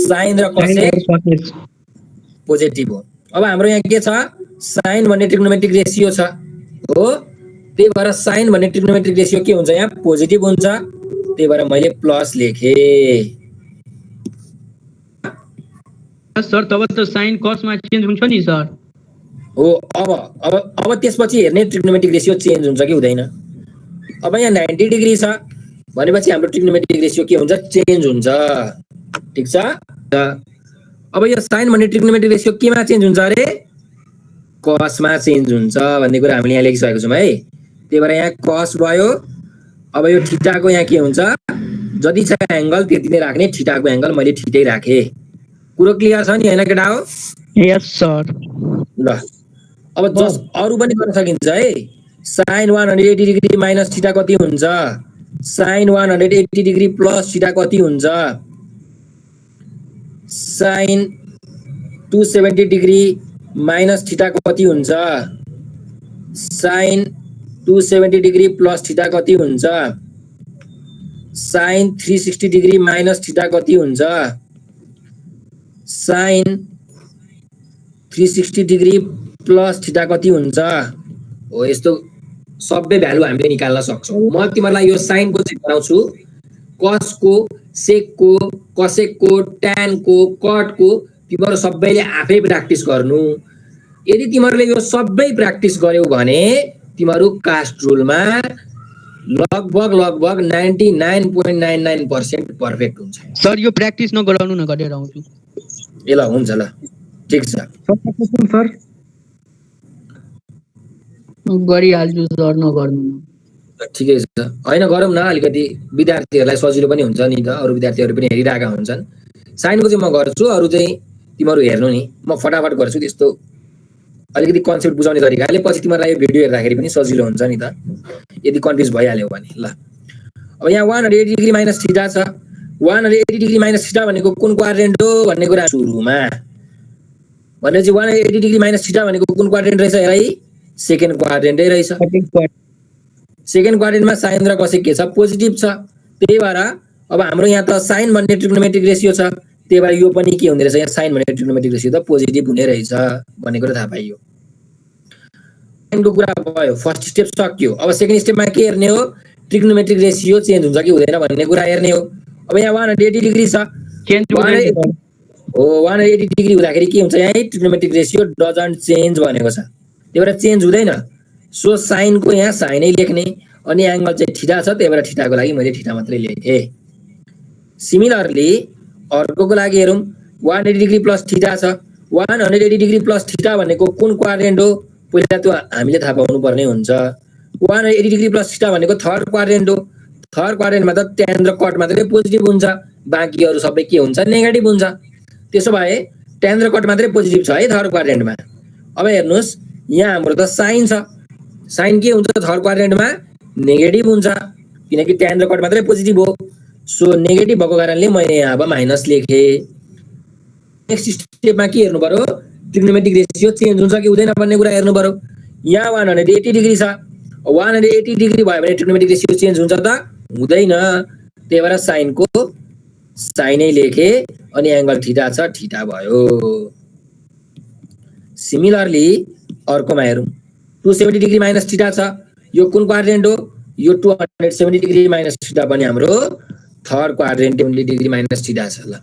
साइन र कसेक पोजिटिभ हो। अब हाम्रो यहाँ के छ साइन भन्ने ट्रिग्नोमेट्रिक रेशियो छ हो। त्यही भएर साइन भन्ने ट्रिग्नोमेट्रिक रेशियो के हुन्छ यहाँ पोजिटिभ हुन्छ। त्यही भएर मैले प्लस लेखे। सर तब त साइन कसमा चेन्ज हुन्छ नि सर हो। अब त्यसपछि हेर्ने ट्रिग्नोमेट्रिक रेशियो चेन्ज हुन्छ कि हुँदैन। अब यहाँ 90 डिग्री छ भनेपछि हाम्रो ट्रिग्नोमेट्रिक रेशियो के हुन्छ चेन्ज हुन्छ। ठीक छ। अब यो साइन भन्ने ट्रिग्नोमेट्रिक रेशियो केमा चेन्ज हुन्छ अरे कसमा चेन्ज हुन्छ भन्ने कुरा हामीले यहाँ लेखिसकेको छौँ है। त्यही भएर यहाँ कस भयो। अब यो थीटाको यहाँ के हुन्छ जति छ एङ्गल त्यति नै राख्ने, थीटाको एङ्गल मैले ठिकै राखेँ। कुरो क्लियर छ नि हैन केटा हो। यस सर। ल अब जस अरु पनि गर्न सकिन्छ है। साइन 180 डिग्री माइनस थीटा कति हुन्छ, साइन 180 डिग्री प्लस थीटा कति हुन्छ, साइन 270 डिग्री माइनस थीटा कति हुन्छ साइन 270 डिग्री प्लस थीटा कति हुन्छ साइन 360 डिग्री माइनस थीटा कति हुन्छ साइन 360 डिग्री प्लस थीटा कति हुन्छ हो यस्तो सबै भ्यालु हामीले निकाल्न सक्छौं म तिमीहरुलाई यो साइनको चाहिँ गराउँछु कसको सेकको कसेकको ट्यानको कटको तिमीहरु सबैले आफै प्र्याक्टिस गर्नु यदि तिमीहरुले यो सबै प्र्याक्टिस गर्यौ भने तिमीहरु कास्ट रुलमा लगभग 99.99% पर्फेक्ट हुन्छ सर यो प्र्याक्टिस नगराउनु न गरेर आउँछु ए ल हुन्छ ल ठीक छ सर गरिहाल्छु सर नगर्नु न ठिकै छ हैन गरौँ न अलिकति विद्यार्थीहरुलाई सजिलो पनि हुन्छ नि त अरु विद्यार्थीहरु पनि हेरिरहेका हुन्छन् साइनको चाहिँ म गर्छु अरु चाहिँ तिमीहरु हेर्नु नि म फटाफट गर्छु त्यस्तो अलिकति कन्सेप्ट बुझाउने तरिकाले पछि तिमीहरुलाई यो भिडियो हेर्दाखेरि पनि सजिलो हुन्छ नि त यदि कन्फ्युज भइहाल्यो भने ल अब यहाँ 180 डिग्री माइनस थीटा छ 180 डिग्री माइनस थीटा भनेको कुन क्वाड्रेन्ट हो भन्ने कुरा सुरुमा भनेपछि 180 डिग्री माइनस थीटा भनेको कुन क्वाड्रेन्ट रहेछ हेर है सेकेन्ड क्वाड्रेन्टै रहेछ सेकेन्ड क्वाड्रेन्टमा साइन र कोसेक के छ पोजिटिभ छ त्यही भएर अब हाम्रो यहाँ त साइन भन्ने ट्रिग्नोमेट्रिक रेशियो छ त्यही भएर यो पनि के हुने रहेछ यहाँ साइन भन्ने ट्रिग्नोमेट्रिक रेशियो त पोजिटिभ हुने रहेछ भन्ने कुरा थाहा पाइयो साइनको कुरा भयो फर्स्ट स्टेप सक्यो अब सेकेन्ड स्टेपमा के हेर्ने हो ट्रिग्नोमेट्रिक रेशियो चेन्ज हुन्छ कि हुँदैन भन्ने कुरा हेर्ने हो अब यहाँ 180 डिग्री छ चेन्ज हो 180 डिग्री हुँदाखेरि के हुन्छ यहाँ ट्रिग्नोमेट्रिक रेशियो डजन्ट चेन्ज भनेको छ त्यही भएर चेन्ज हुँदैन सो साइनको यहाँ साइनै लेख्ने अनि एंगल चाहिँ थीटा छ त्यही भएर थीटाको लागि मैले थीटा मात्रै लेखे सिमिलरली अर्कोको लागि हेरौं 180 डिग्री प्लस थीटा छ 180 डिग्री प्लस थीटा भनेको कुन क्वाड्रेन्ट हो पहिला त्यो हामीले थाहा पाउनु पर्ने हुन्छ 180 डिग्री प्लस थीटा भनेको थर्ड क्वाड्रेन्ट हो थर्ड क्वाड्रेन्टमा त ट्यान र कट मात्रै पोजिटिभ हुन्छ बाँकीहरु सबै के हुन्छ नेगेटिभ हुन्छ त्यसो भए ट्यान र कट मात्रै पोजिटिभ छ है थर्ड क्वाड्रेन्टमा अब हेर्नुस् यहाँ हाम्रो त साइन छ साइन के हुन्छ थर्ड क्वाड्रेन्टमा नेगेटिभ हुन्छ किनकि ट्यान र कट मात्रै पोजिटिभ हो सो नेगेटिभ भएको कारणले मैले यहाँ अब माइनस लेखे नेक्स्ट स्टेपमा के हेर्नु पर्यो ट्रिग्नोमेट्रिक रेशियो चेन्ज हुन्छ कि हुँदैन भन्ने कुरा हेर्नु पर्यो यहाँ 180 डिग्री छ 180 डिग्री भयो भने ट्रिग्नोमेट्रिक रेशियो चेन्ज हुन्छ त हुँदैन त्यही भएर साइनको साइनै लेखे अनि एंगल थीटा छ थीटा भयो सिमिलरली अर्कोमा हेरौं 270 डिग्री माइनस थीटा छ यो कुन क्वाड्रेन्ट हो यो 270 डिग्री माइनस थीटा पनि हाम्रो third quadrant 20 degree minus theta छ ल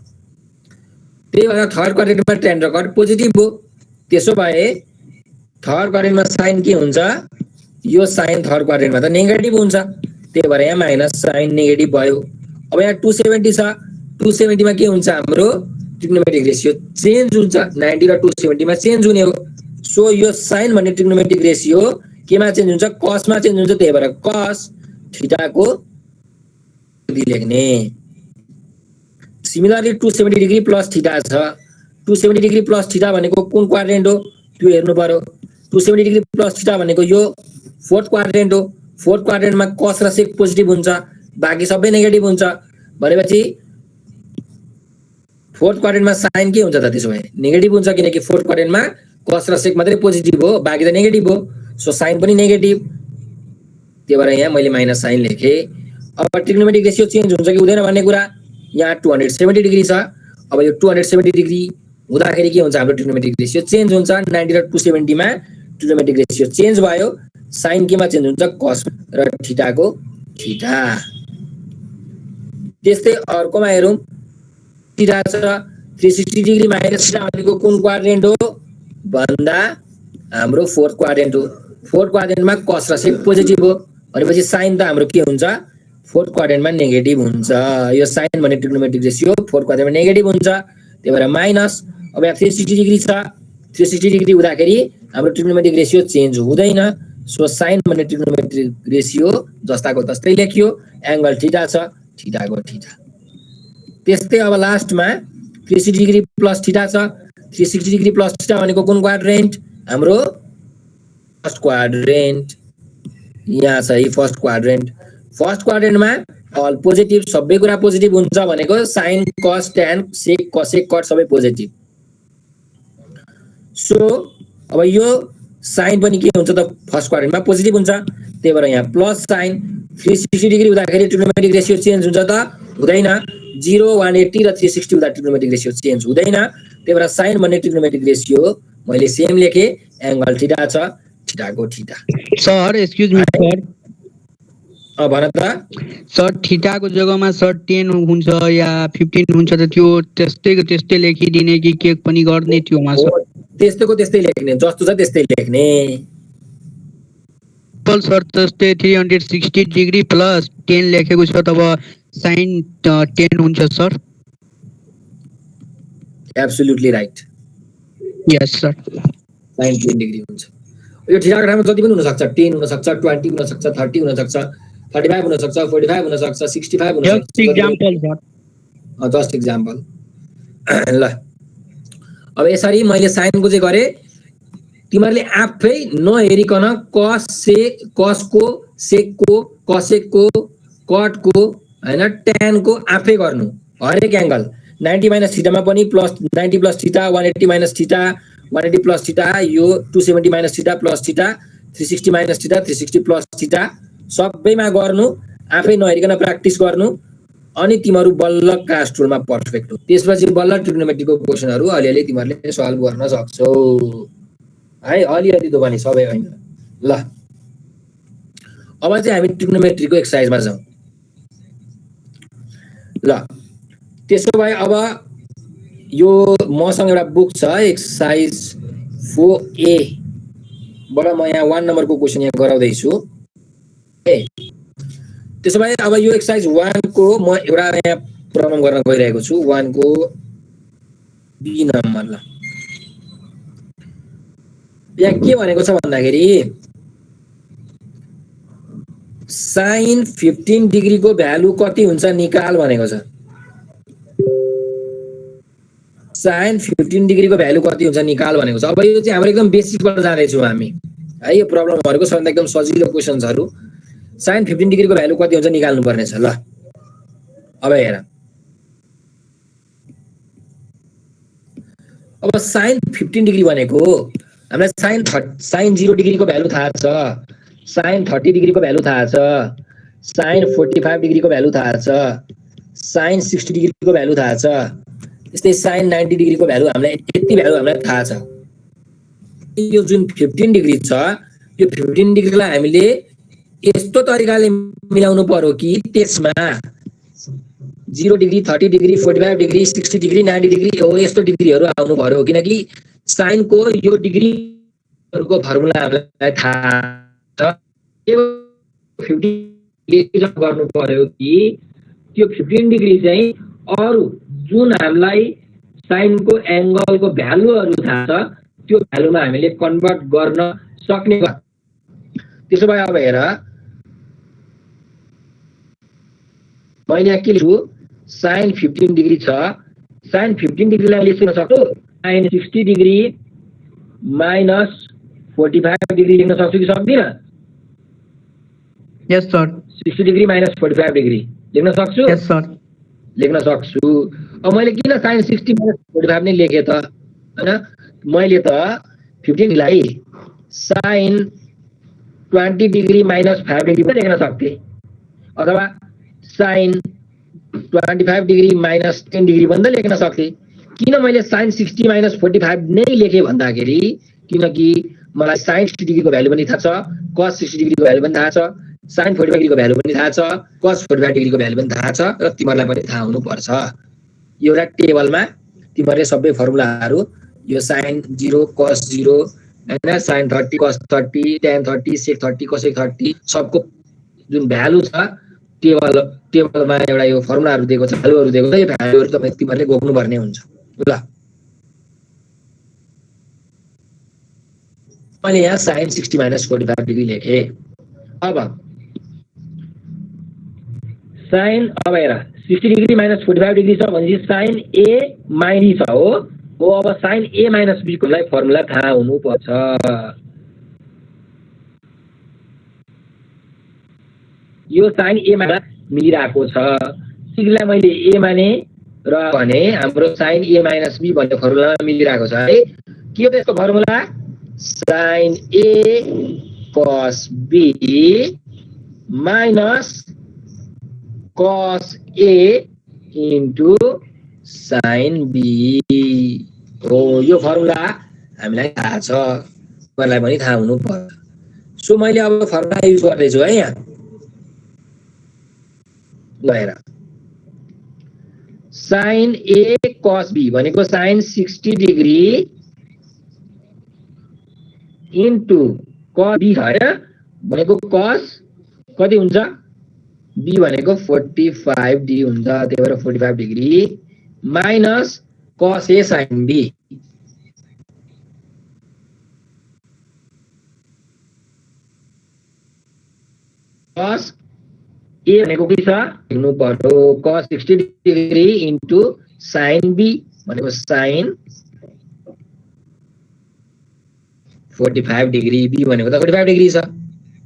त्यही भएर थर्ड क्वाड्रेन्टमा ट्यान र कट पोजिटिभ हो त्यसो भए थर्ड क्वाड्रेन्टमा साइन के हुन्छ यो साइन थर्ड क्वाड्रेन्टमा त नेगेटिभ हुन्छ त्यही भएर यहाँ माइनस साइन नेगेटिभ भयो अब यहाँ 270 छ 270 मा के हुन्छ हाम्रो ट्रिग्नोमेट्रिक रेशियो चेन्ज हुन्छ 90 र 270 मा चेन्ज हुने हो सो यो साइन भन्ने ट्रिग्नोमेट्रिक रेशियो केमा चेन्ज हुन्छ कसमा चेन्ज हुन्छ त्यही भएर कस थीटाको लेख्ने सिमिलरली 270 डिग्री प्लस थीटा छ 270 डिग्री प्लस थीटा भनेको कुन क्वाड्रेन्ट हो त्यो हेर्नु पर्यो 270 डिग्री प्लस थीटा भनेको यो फोर्थ क्वाड्रेन्ट हो फोर्थ क्वाड्रेन्टमा कस र सेक पोजिटिभ हुन्छ बाकी सबै नेगेटिभ हुन्छ भनेपछि फोर्थ क्वाड्रेन्टमा साइन के हुन्छ त त्यसो भए नेगेटिभ हुन्छ किनकि फोर्थ क्वाड्रेन्टमा कस र सेक मात्रै पोजिटिभ हो बाकी त नेगेटिभ हो सो साइन पनि नेगेटिभ त्यही भएर यहाँ मैले माइनस साइन लेखे अब ट्रिग्नोमेट्रिक रेशियो चेन्ज हुन्छ कि हुँदैन भन्ने कुरा यहाँ 270 डिग्री छ अब यो 270 डिग्री हुँदाखेरि के हुन्छ हाम्रो ट्रिग्नोमेट्रिक रेशियो चेन्ज हुन्छ 90 र 270 मा ट्रिग्नोमेट्रिक रेशियो चेन्ज भयो साइन केमा चेन्ज हुन्छ कस र थीटाको थीटा त्यस्तै अर्कोमा हेरौं थीटा छ 360 डिग्री माइनस थीटा भनेको कुन क्वाड्रेन्ट हो भन्दा हाम्रो फोर्थ क्वाड्रेन्ट हो फोर्थ क्वाड्रेन्टमा कस र सेक पोजिटिभ हो भनेपछि साइन त हाम्रो के हुन्छ फोर्थ क्वाड्रेन्टमा नेगेटिभ हुन्छ यो साइन भन्ने ट्रिग्नोमेट्रिक रेशियो फोर्थ क्वाड्रेन्टमा नेगेटिभ हुन्छ त्यही भएर माइनस अब यहाँ 360 डिग्री छ 360 डिग्री हुँदाखेरि हाम्रो ट्रिग्नोमेट्रिक रेशियो चेन्ज हुँदैन सो साइन भन्ने ट्रिग्नोमेट्रिक रेशियो जस्ताको तस्तै लेखियो एंगल थीटा छ थीटाको थीटा त्यस्तै अब लास्टमा 360 डिग्री प्लस थीटा छ 360 डिग्री प्लस थीटा भनेको कुन क्वाड्रेन्ट हाम्रो फर्स्ट क्वाड्रेन्ट यहाँ छ है फर्स्ट क्वाड्रेन्टमा अल पोजिटिभ, सबै कुरा पोजिटिभ हुन्छ भनेको साइन कस ट्यान सेक कसेक कट सबै पोजिटिभ। सो अब यो साइन पनि के हुन्छ त फर्स्ट क्वाड्रेन्टमा पोजिटिभ हुन्छ, त्यही भएर यहाँ प्लस साइन 360 डिग्री हुँदाखेरि ट्रिग्नोमेट्रिक रेसियो चेन्ज हुन्छ त हुँदैन। 0 180 र 360 हुँदा ट्रिग्नोमेट्रिक रेसियो चेन्ज हुँदैन, त्यही भएर साइन भन्ने ट्रिग्नोमेट्रिक रेसियो मैले सेम लेखेँ, एंगल थीटा छ, थीटाको theta. Sir excuse me sir, भन त सर थीटाको जग्गामा सर 10 हुन्छ या 15 हुन्छ त त्यो त्यस्तैको त्यस्तै लेखिदिने कि के पनि गर्ने त्योमा सर? त्यस्तैको त्यस्तै लेख्ने, जस्तो छ त्यस्तै लेख्ने। सर त्यस्तै 360 डिग्री प्लस 10 लेखेको छ तब साइन 10 हुन्छ सर? Absolutely right. Yes sir, sine 10 degree हुन्छ। यो थीटाको ठाउँमा जति पनि हुन सक्छ, 10 हुन सक्छ, 20 हुन सक्छ, 30 हुन सक्छ, 35 हुन सक्छ, 45 हुन सक्छ, 65 हुन सक्छ। Just example sir. Just example. ल अब यसरी मैले साइनको चाहिँ गरे, तिमीहरूले आफै नहेरिकन कसको सेकको कसेकको कटको हैन ट्यानको आफै गर्नु। हरेक एंगल 90 माइनस थीटामा पनि plus 90 plus theta, 180 minus theta, 180 plus theta, यो 270 minus theta plus theta, 360 minus theta, 360 plus theta सबैमा गर्नु, आफै नहेरिकन प्र्याक्टिस गर्नु, अनि तिमीहरू बल्ल क्लास 12 मा पर्फेक्ट हो। त्यसपछि बल्ल ट्रिग्नोमेट्रीको क्वेशनहरु अलिअलि तिमीहरूले सल्भ गर्न सक्छौ है, अलिअलि त पनि सबै हैन। ल अब चाहिँ हामी ट्रिग्नोमेट्रीको एक्सरसाइजमा जाउँ। ल त्यसो भए अब यो मसँग एउटा बुक छ एक्सरसाइज 4A बाट म यहाँ 1 नम्बरको क्वेशन यहाँ गराउँदै छु। त्यसो भए अब यो एक्सरसाइज 1 को म एउटा यहाँ प्रब्लम गर्न गइरहेको छु, 1 को बी नम्बर। ल यहाँ के भनेको छ भन्दाखेरि साइन 15 डिग्री को भ्यालु कति हुन्छ निकाल भनेको छ। साइन 15 डिग्री को भ्यालु कति हुन्छ निकाल भनेको छ। अब यो चाहिँ हाम्रो एकदम बेसिकबाट जाँदै छौं हामी है, यो प्रब्लमहरुको सबैभन्दा एकदम सजिलो क्वेशन्सहरु। साइन 15 डिग्री को भ्यालु कति हुन्छ निकाल्नु पर्ने छ। ल अब हेर, अब साइन 15 डिग्री भनेको हामीलाई साइन 0 डिग्री को भ्यालु थाहा छ, साइन 30 डिग्री को भ्यालु थाहा छ, साइन 45 डिग्री को भ्यालु थाहा छ, साइन 60 डिग्री को भ्यालु थाहा छ, त्यस्तै साइन 90 डिग्री को भ्यालु हामीलाई यति भ्यालु हामीलाई थाहा छ। यो जुन 15 डिग्री छ, यो 15 डिग्रीलाई हामीले यस्तो तरिकाले मिलाउनु पर्यो कि त्यसमा 0 degree, 30 degree, 45 degree, 60 degree, 90 degree हो यस्तो डिग्रीहरु आउनु पर्यो, किनकि साइन को यो डिग्रीहरुको फर्मुला हामीलाई थाहा छ। यो 15 डिग्री गर्नु पर्यो कि त्यो 15 डिग्री चाहिँ अरु जुन हामीलाई साइन को एंगल को भ्यालुहरु थाहा छ त्यो भ्यालुमा हामीले कन्भर्ट गर्न सक्ने भयो। त्यसो भए अब हेर, मैले यहाँ के लेख्छु, साइन 15 डिग्री छ, साइन 15 डिग्रीलाई लेख्न सक्छु साइन 60 डिग्री माइनस 45 डिग्री लेख्न सक्छु कि सक्दिन? यस सर। 60 डिग्री माइनस 45 डिग्री लेख्न सक्छु? यस सर, लेख्न सक्छु। अब मैले किन साइन 60 माइनस 45 नै लेखे त हैन? मैले त 15 लाई साइन 20 डिग्री माइनस 5 डिग्री पनि लेख्न सक्थे, अथवा साइन 25 डिग्री माइनस 10 डिग्री पनि लेख्न सक्थे। किन मैले साइन 60 माइनस 45 नै लेखे भन्दाखेरि किनकि मलाई साइन 60 डिग्री को भ्यालु पनि थाहा छ, कस 60 डिग्री को भ्यालु पनि थाहा छ, साइन 45 डिग्री को भ्यालु पनि थाहा छ, कस 45 डिग्री को भ्यालु पनि थाहा छ, र तिमीहरुलाई पनि थाहा हुनु पर्छ। एउटा टेबलमा तिमीहरुले सबै फर्मुलाहरु यो साइन 0 कस 0 हैन, साइन 30 कस 30, tan 30, sec 30, cosec 30 सबको जुन भ्यालु छ टेबलमा एउटा यो फर्मुलाहरु दिएको छ, भ्यालुहरु दिएको छ, यो भ्यालुहरु तपाईं तिमीहरुले गोक्नु पर्ने हुन्छ। ल मैले यहाँ साइन 60 माइनस 45 डिग्री लेखे। अब साइन, अब हेर 60 डिग्री माइनस 45 डिग्री छ भनेपछि साइन ए माइनस हो। अब साइन ए माइनस बी को लागि फर्मुला थाहा हुनु पर्छ। यो साइन ए माइनस मिलिरहेको छ। डिग्रीलाई मैले ए माने र भने हाम्रो sin a minus b भन्ने फर्मुलामा मिलिरहेको छ है। के हो त्यसको formula? sin a cos b minus cos a into sin b हो। यो फर्मुला हामीलाई थाहा छ, तपाईलाई पनि थाहा हुनु पर्छ। सो मैले अब फर्मुला युज गर्दैछु है यहाँ। ल हेर, sin a cos b भनेको sin 60 degree into cos b हैन भनेको cos कति हुन्छ? b भनेको 45 डिग्री हुन्छ, त्यही भएर 45 degree minus cos a sin b। cos a भनेको के छ हेर्नु पर्यो, cos 60 degree into sin b भनेको sin 45 डिग्री, b भनेको त 45 डिग्री छ।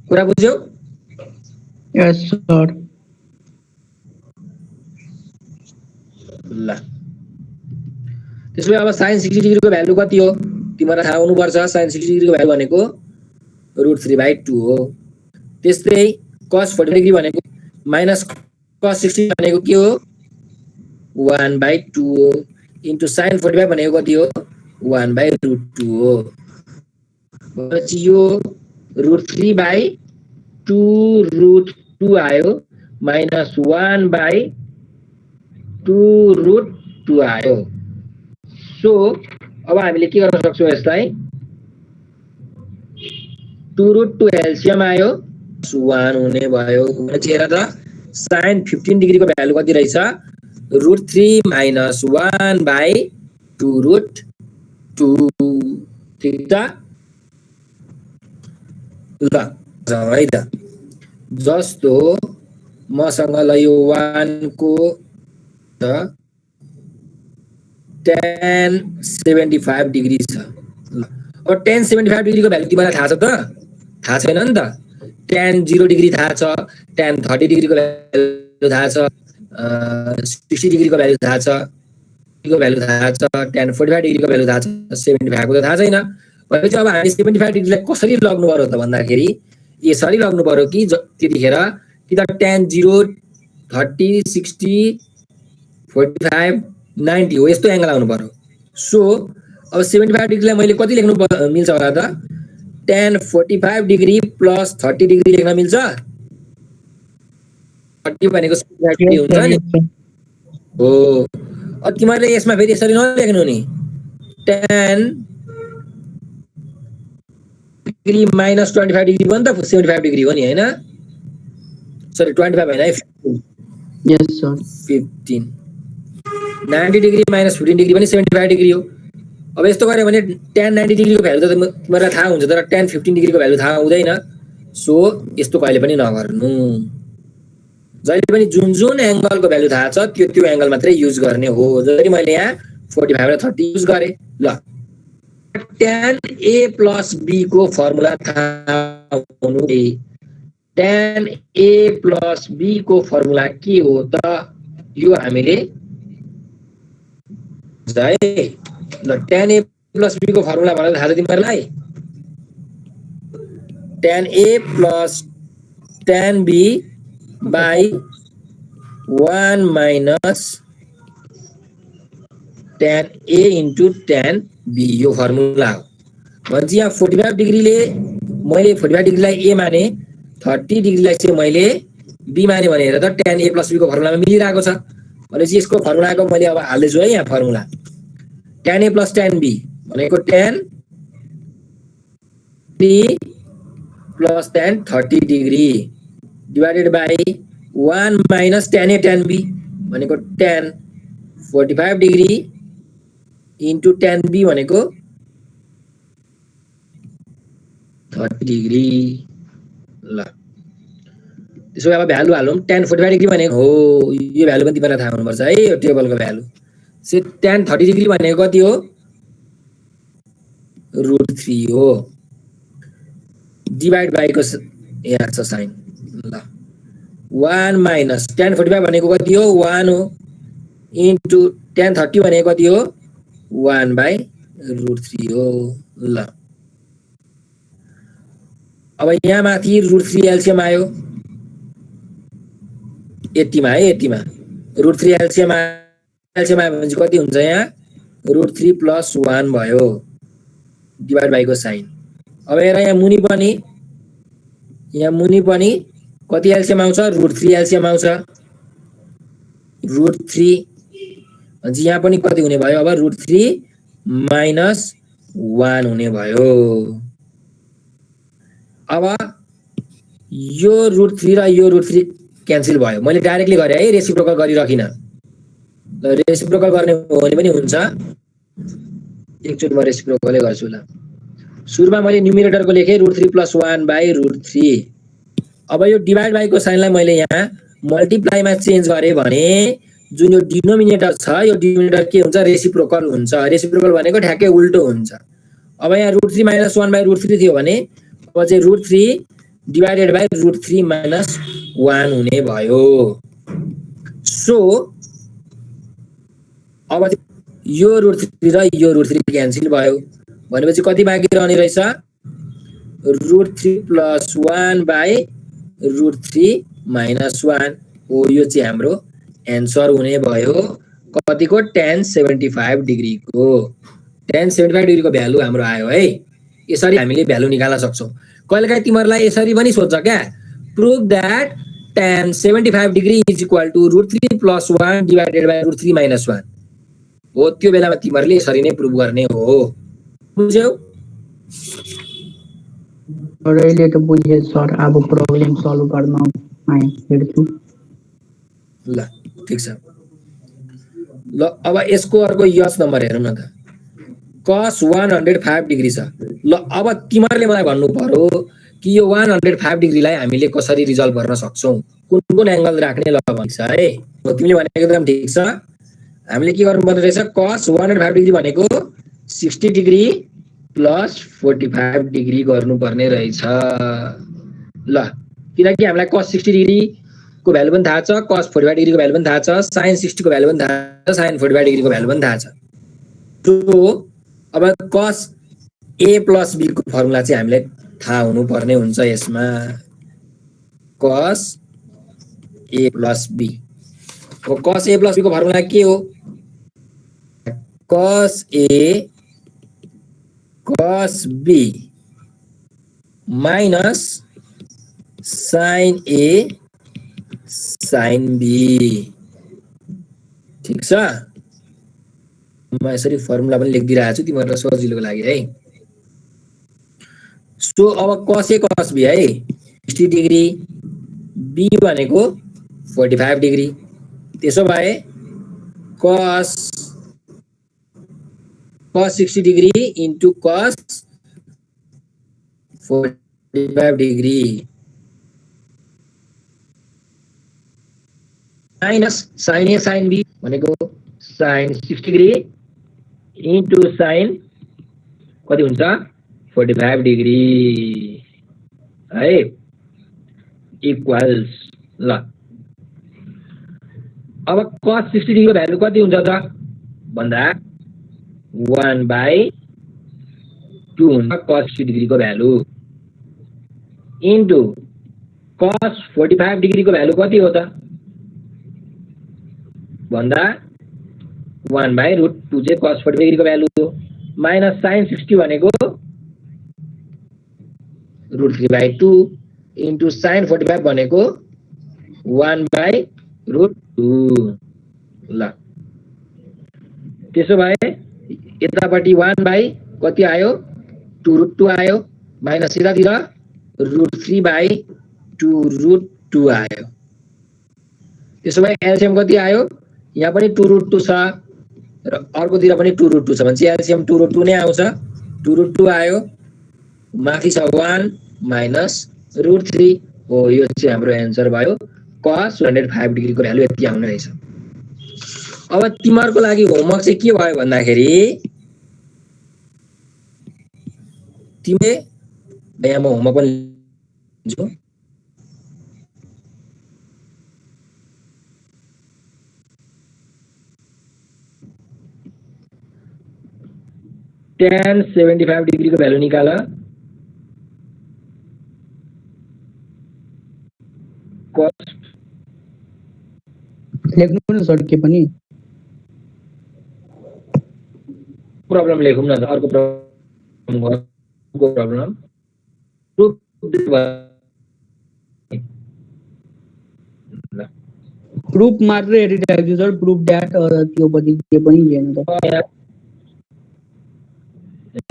कुरा बुझ्यौ? यस सर। ल त्यसो अब sin 60 डिग्रीको भ्यालु कति हो तिमीलाई थाहा हुनु पर्छ। sin 60 डिग्रीको भ्यालु भनेको √3/2 हो। त्यस्तै cos 45 डिग्री भनेको माइनस cos 60 भनेको के हो? 1/2 हो इन्टु sin 45 भनेको कति हो? 1/√2 हो। भनेपछि यो √3/2 √2 आयो माइनस 1/2 √2 आयो। सो अब हामीले के गर्न सक्छौँ यसलाई? 2√2 एलसियम आयो 1 हुने भयो। भनेपछि हेर त sin 15 डिग्रीको भ्यालु कति रहेछ? √3 माइनस 1/2 √2। ठीक त? ल है त, जस्तो मसँग ल यो 1 को त tan 75 डिग्री छ। अब tan 75 डिग्रीको भ्यालु तिमीलाई थाहा छ त? थाहा छैन नि त। tan 0 डिग्री थाहा छ, tan 30 डिग्रीको भ्यालु थाहा छ, 60 डिग्रीको भ्यालु थाहा छ, को भ्यालु थाहा छ, tan 45 डिग्रीको भ्यालु थाहा छ, 75 को त थाहा छैन। भनेपछि अब हामी 75 डिग्रीलाई कसरी लग्नु पर्यो त भन्दाखेरि यसरी लग्नु पर्यो कि त्यतिखेर कि त tan 0 30 60 45 90 हो, यस्तो एंगल आउनु पर्यो। सो अब 75 डिग्रीलाई मैले कति लेख्नु मिल्छ होला त? tan 45 डिग्री प्लस 30 डिग्री लेख्न मिल्छ? 30 भनेको 75 डिग्री हुन्छ नि हो। अब तिमीले यसमा फेरि यसरी नलेख्नु नि, tan डिग्री माइनस 25 डिग्री पनि त 75 डिग्री हो नि हैन? सरी 25 हैन है, 15। यस सर। 15 90 डिग्री माइनस 15 डिग्री पनि 75 डिग्री हो। अब यस्तो गरे भने tan 90 डिग्रीको भ्यालु त तिमीलाई थाहा हुन्छ, तर tan 15 डिग्रीको भ्यालु थाहा हुँदैन। सो यस्तो कहिले पनि नगर्नु। जहिले पनि जुन जुन एंगलको भ्यालु थाहा छ त्यो एंगल मात्रै युज गर्ने हो। जसरी मैले यहाँ 45 र 30 युज गरे। ल tan a प्लस b को फर्मुला थाहा हुनु they. tan a plus b को फर्मुला के हो त? यो हामीले है ल tan a प्लस b को फर्मुला भनेर थाहा छ तिमीहरुलाई? tan a plus tan b by 1 minus tan a into tan b, यो फर्मुला हो। भनेपछि यहाँ 45 डिग्रीले मैले 45 डिग्रीलाई a माने, 30 डिग्रीलाई चाहिँ मैले b माने भनेर त tan a प्लस b को फर्मुलामा मिलिरहेको छ। भनेपछि यसको फर्मुलाको मैले अब हाल्दैछु है यहाँ formula. tan a plus tan b भनेको tan b plus tan 30 degree divided by 1 minus tan a tan b भनेको tan 45 degree into tan b भनेको 30 डिग्री। ल त्यसो अब भ्यालु हालौँ। tan 45 डिग्री भनेको हो, यो भ्यालु पनि तिमीलाई थाहा हुनुपर्छ है, यो टेबलको भ्यालु। से tan 30 डिग्री भनेको कति हो? √3 हो। डिवाइड बाई को यहाँ छ साइन। ल 1 माइनस tan 45 भनेको कति हो 1 हो इन्टु tan 30 भनेको कति हो 1/√3 हो ल अब यहाँ माथि √3 एलसीएम आयो यतिमा है यतिमा √3 एलसीएम आयो भने चाहिँ कति हुन्छ यहाँ √3 + 1 भयो डिभाइड बाइ को साइन अब हेर यहाँ मुनि पनि कति एलसीएम आउँछ √3 एलसीएम आउँछ √3 अनि यहाँ पनि कति हुने भयो अब √3 माइनस 1 हुने भयो अब यो √3 र यो √3 क्यान्सल भयो मैले डाइरेक्टली गरे है रेसिप्रोकल गरिरकिन रेसिप्रोकल गर्ने हो भने पनि हुन्छ एकचोटि म रेसिप्रोकलै गर्छु ल सुरुमा मैले न्युमिरेटरको लेखे √3 + 1/√3 अब यो डिभाइड बाइ को साइनलाई मैले यहाँ मल्टिप्लाईमा चेन्ज गरे भने जुन यो डिनोमिनेटर छ यो डिनोमिनेटर के हुन्छ रेसिप्रोकल हुन्छ रेसिप्रोकल भनेको ठ्याक्कै उल्टो हुन्छ अब यहाँ √3 - 1/√3 थियो भने अब चाहिँ √3 डिवाइडेड बाइ √3 - 1 हुने भयो सो अब यो √3 र यो √3 क्यान्सल भयो भनेपछि कति बाँकी रहने रहेछ √3 + 1/√3 - 1 हो यो चाहिँ हाम्रो एन्सर हुने भयो कतिको tan 75 डिग्रीको tan 75 डिग्रीको भ्यालु हाम्रो आयो है यसरी हामीले भ्यालु निकाल्न सक्छौं कहिलेकाहीँ तिमीहरुलाई यसरी पनि सोध्छ क्या prove that tan 75 degree is equal to √3 + 1 divided by √3 - 1 हो त्यो बेलामा तिमीहरुले यसरी नै प्रुभ गर्ने हो बुझ्यौ अहिले त बुझे सर अब प्रब्लम सल्भ गर्न हेर्छु ल ठीक छ ल अब यसको अर्को यस नम्बर हेरौँ न त cos 105 डिग्री छ ल अब तिमीहरुले मलाई भन्नु पर्यो कि यो 105 डिग्रीलाई हामीले कसरी रिजल्भ गर्न सक्छौं कुन कुन एंगल राख्ने ल भन्छ है तिमीले भनेको एकदम ठीक छ हामीले के गर्नुपर्ने रहेछ cos 105 डिग्री भनेको 60 डिग्री प्लस 45 डिग्री गर्नुपर्ने रहेछ ल किनकि हामीलाई cos 60 डिग्री को भ्यालु पनि थाहा छ cos 45 डिग्री को भ्यालु पनि थाहा छ sin 60 को भ्यालु पनि थाहा छ sin 45 डिग्री को भ्यालु पनि थाहा छ सो अब cos a + b को फर्मुला चाहिँ हामीले थाहा हुनुपर्ने हुन्छ यसमा cos a + b अब cos a + b को फर्मुला के हो cos a cos b minus sin a sin b ठीक छ म यसरी फर्मुला पनि लेखिदिरहेको छु तिमीहरुलाई सजिलोको लागि है सो अब cos a cos b है 60 डिग्री b भनेको 45 डिग्री त्यसो भए cos 60 degree into cos 45 degree minus sin a sin b भनेको sin 60 डिग्री into sin कति हुन्छ 45 डिग्री है इक्वल्स ल अब cos 60 डिग्री को भ्यालु कति हुन्छ त भन्दा 1/2 हुन्छ cos 60 डिग्री को भ्यालु इन्टु cos 45 डिग्री को भ्यालु कति हो त भन्दा 1/√2 चाहिँ cos 45 डिग्री को भ्यालु हो माइनस sin 60 भनेको √3/2 इन्टु sin 45 भनेको 1/√2 ल त्यसो भए यतापट्टि 1 कति आयो 2√2 आयो माइनस यतातिर √3/2√2 आयो त्यसो भए एलसीएम कति आयो यहाँ पनि 2√2 छ र अर्कोतिर पनि 2√2 छ भने चाहिँ एलसीएम 2√2 नै आउँछ 2√2 आयो माथि छ 1 माइनस √3 हो यो चाहिँ हाम्रो एन्सर भयो cos 105 डिग्री को भ्यालु यति आउने रहेछ अब तिमीहरुको लागि होमवर्क चाहिँ के भयो भन्दाखेरि तिमीले यहाँ म होमवर्क पनि लिन्छु tan 75 डिग्री को भ्यालु निकाल cos लेख्नु न सर के पनि प्रब्लम लेखौँ न त अर्को प्रब्लम प्रुफ मात्र हेरिरहेको छु सर प्रुफ ड्याट त्यो पनि के पनि लिएन त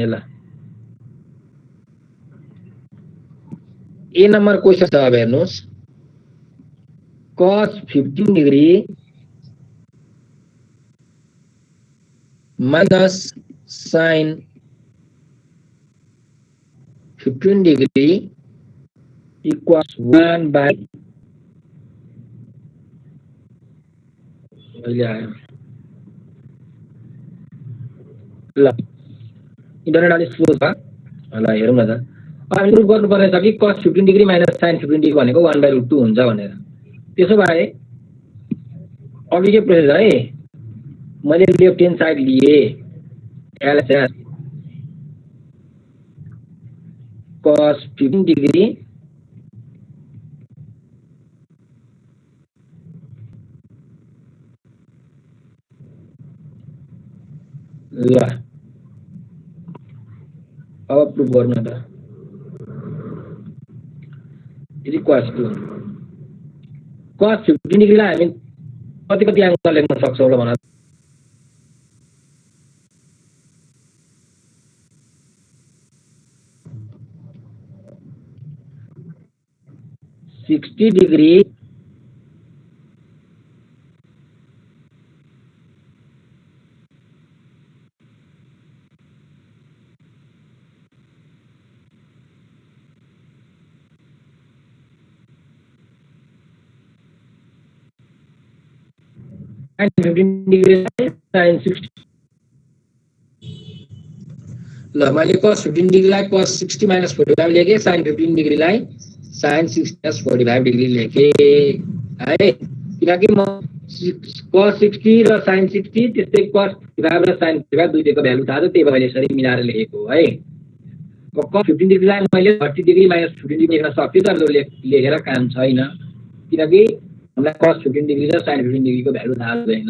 ल ए नम्बर क्वेशन छ अब हेर्नुस् cos 15 degree minus sin 15 degree equals 1 by ल इन्टरनेट अलिक स्लो छ ल हेरौँ न त अब हामी प्रुफ गर्नुपर्ने छ कि cos 15 degree minus sin 15 degree भनेको 1/√2 हुन्छ भनेर त्यसो भए अघि के प्रोसेस है मैले लेफ्ट ह्यान्ड साइड लिए LHS cos 15 डिग्री ल अब प्रुफ गर्नु त इक्वल्स टु cos 15 डिग्रीलाई हामी कति कति एंगल लेख्न सक्छौं ल भन 60 डिग्री sin 15 डिग्री sin 60 ल मैले cos 15 डिग्रीलाई cos 60 minus 45 लेखे sin 15 डिग्रीलाई sin 60 minus 45 डिग्री लेखे है किनकि म cos 60 र sin 60 त्यस्तै cos 45 र sin 45 दुईटैको भ्यालु थाहा छ त्यही भएर यसरी मिलाएर लेखेको है cos 15 डिग्रीलाई मैले 30 डिग्री minus 15 डिग्री लेख्न सक्थे तर लेखेर काम छैन किनकि हामीलाई cos 15 डिग्री र sin 15 डिग्रीको भ्यालु थाहा छैन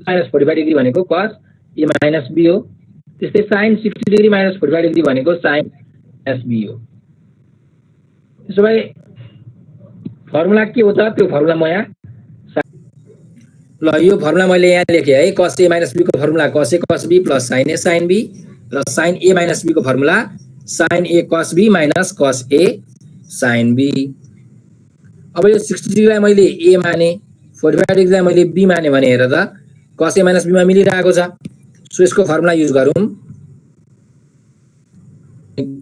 minus 45 डिग्री भनेको cos a minus b हो त्यस्तै sin 60 डिग्री minus 45 डिग्री भनेको sin s b हो त्यसो भए फर्मुला के हो त त्यो फर्मुला म यहाँ ल यो फर्मुला मैले यहाँ लेखे है cos a minus b को formula cos a cos b plus sin a sin b र sin a minus b को formula sin a cos b minus cos a sin b अब यो 60 डिग्रीलाई मैले a माने 45 डिग्रीलाई मैले b माने भने हेर त cos a minus b मा मिलिरहेको छ सो यसको फर्मुला युज गरौँ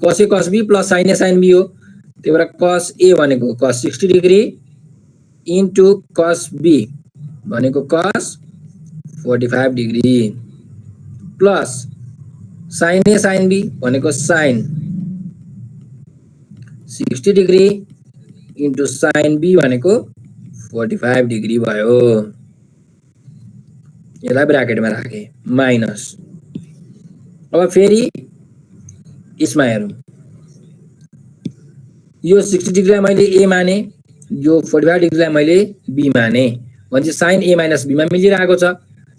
cos a cos b plus sin a sin b हो त्यही भएर cos a भनेको cos 60 degree into cos b भनेको cos 45 degree plus sin a sin b भनेको sin 60 degree into sin b भनेको 45 degree भयो यसलाई ब्र्याकेटमा राखे माइनस अब फेरि यसमा हेरौँ यो 60 डिग्रीलाई मैले a माने यो 45 डिग्रीलाई मैले b माने भनेपछि sin a minus b मा मिलिरहेको छ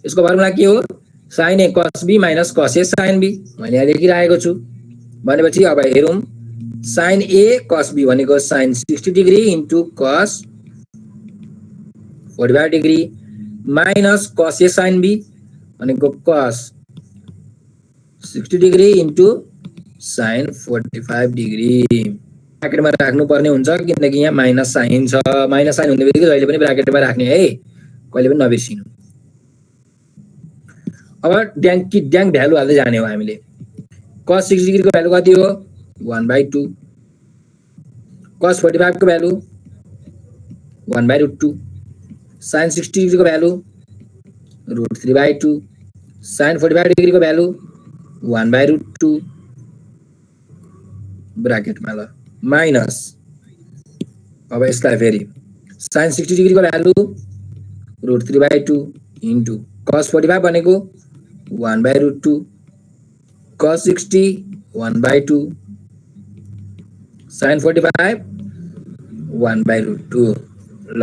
यसको फर्मुला के हो sin a cos b minus cos a sin b मैले यहाँ लेखिरहेको छु भनेपछि अब हेरौँ sin a cos b भनेको sin 60 degree into cos 45 degree minus cos a sin b भनेको cos 60 degree into sin 45 degree ब्र्याकेटमा राख्नु पर्ने हुन्छ किनकि यहाँ माइनस साइन छ माइनस साइन हुने बित्तिकै जहिले पनि ब्र्याकेटमा राख्ने है कहिले पनि नबिर्सिनु अब ड्याङ भ्यालु हाल्दै जाने हो हामीले cos 60 डिग्री को भ्यालु कति हो 1/2 cos 45 को भ्यालु 1/√2 sin 60 डिग्री को भ्यालु √3/2 sin 45 डिग्री को भ्यालु 1/√2 ब्र्याकेटमा ल माइनस अब यसलाई फेरि sin 60 डिग्री को भ्यालु √3/2 इन्टु cos 45 भनेको 1/√2 cos 60 1/2 sin 45 1/√2 ल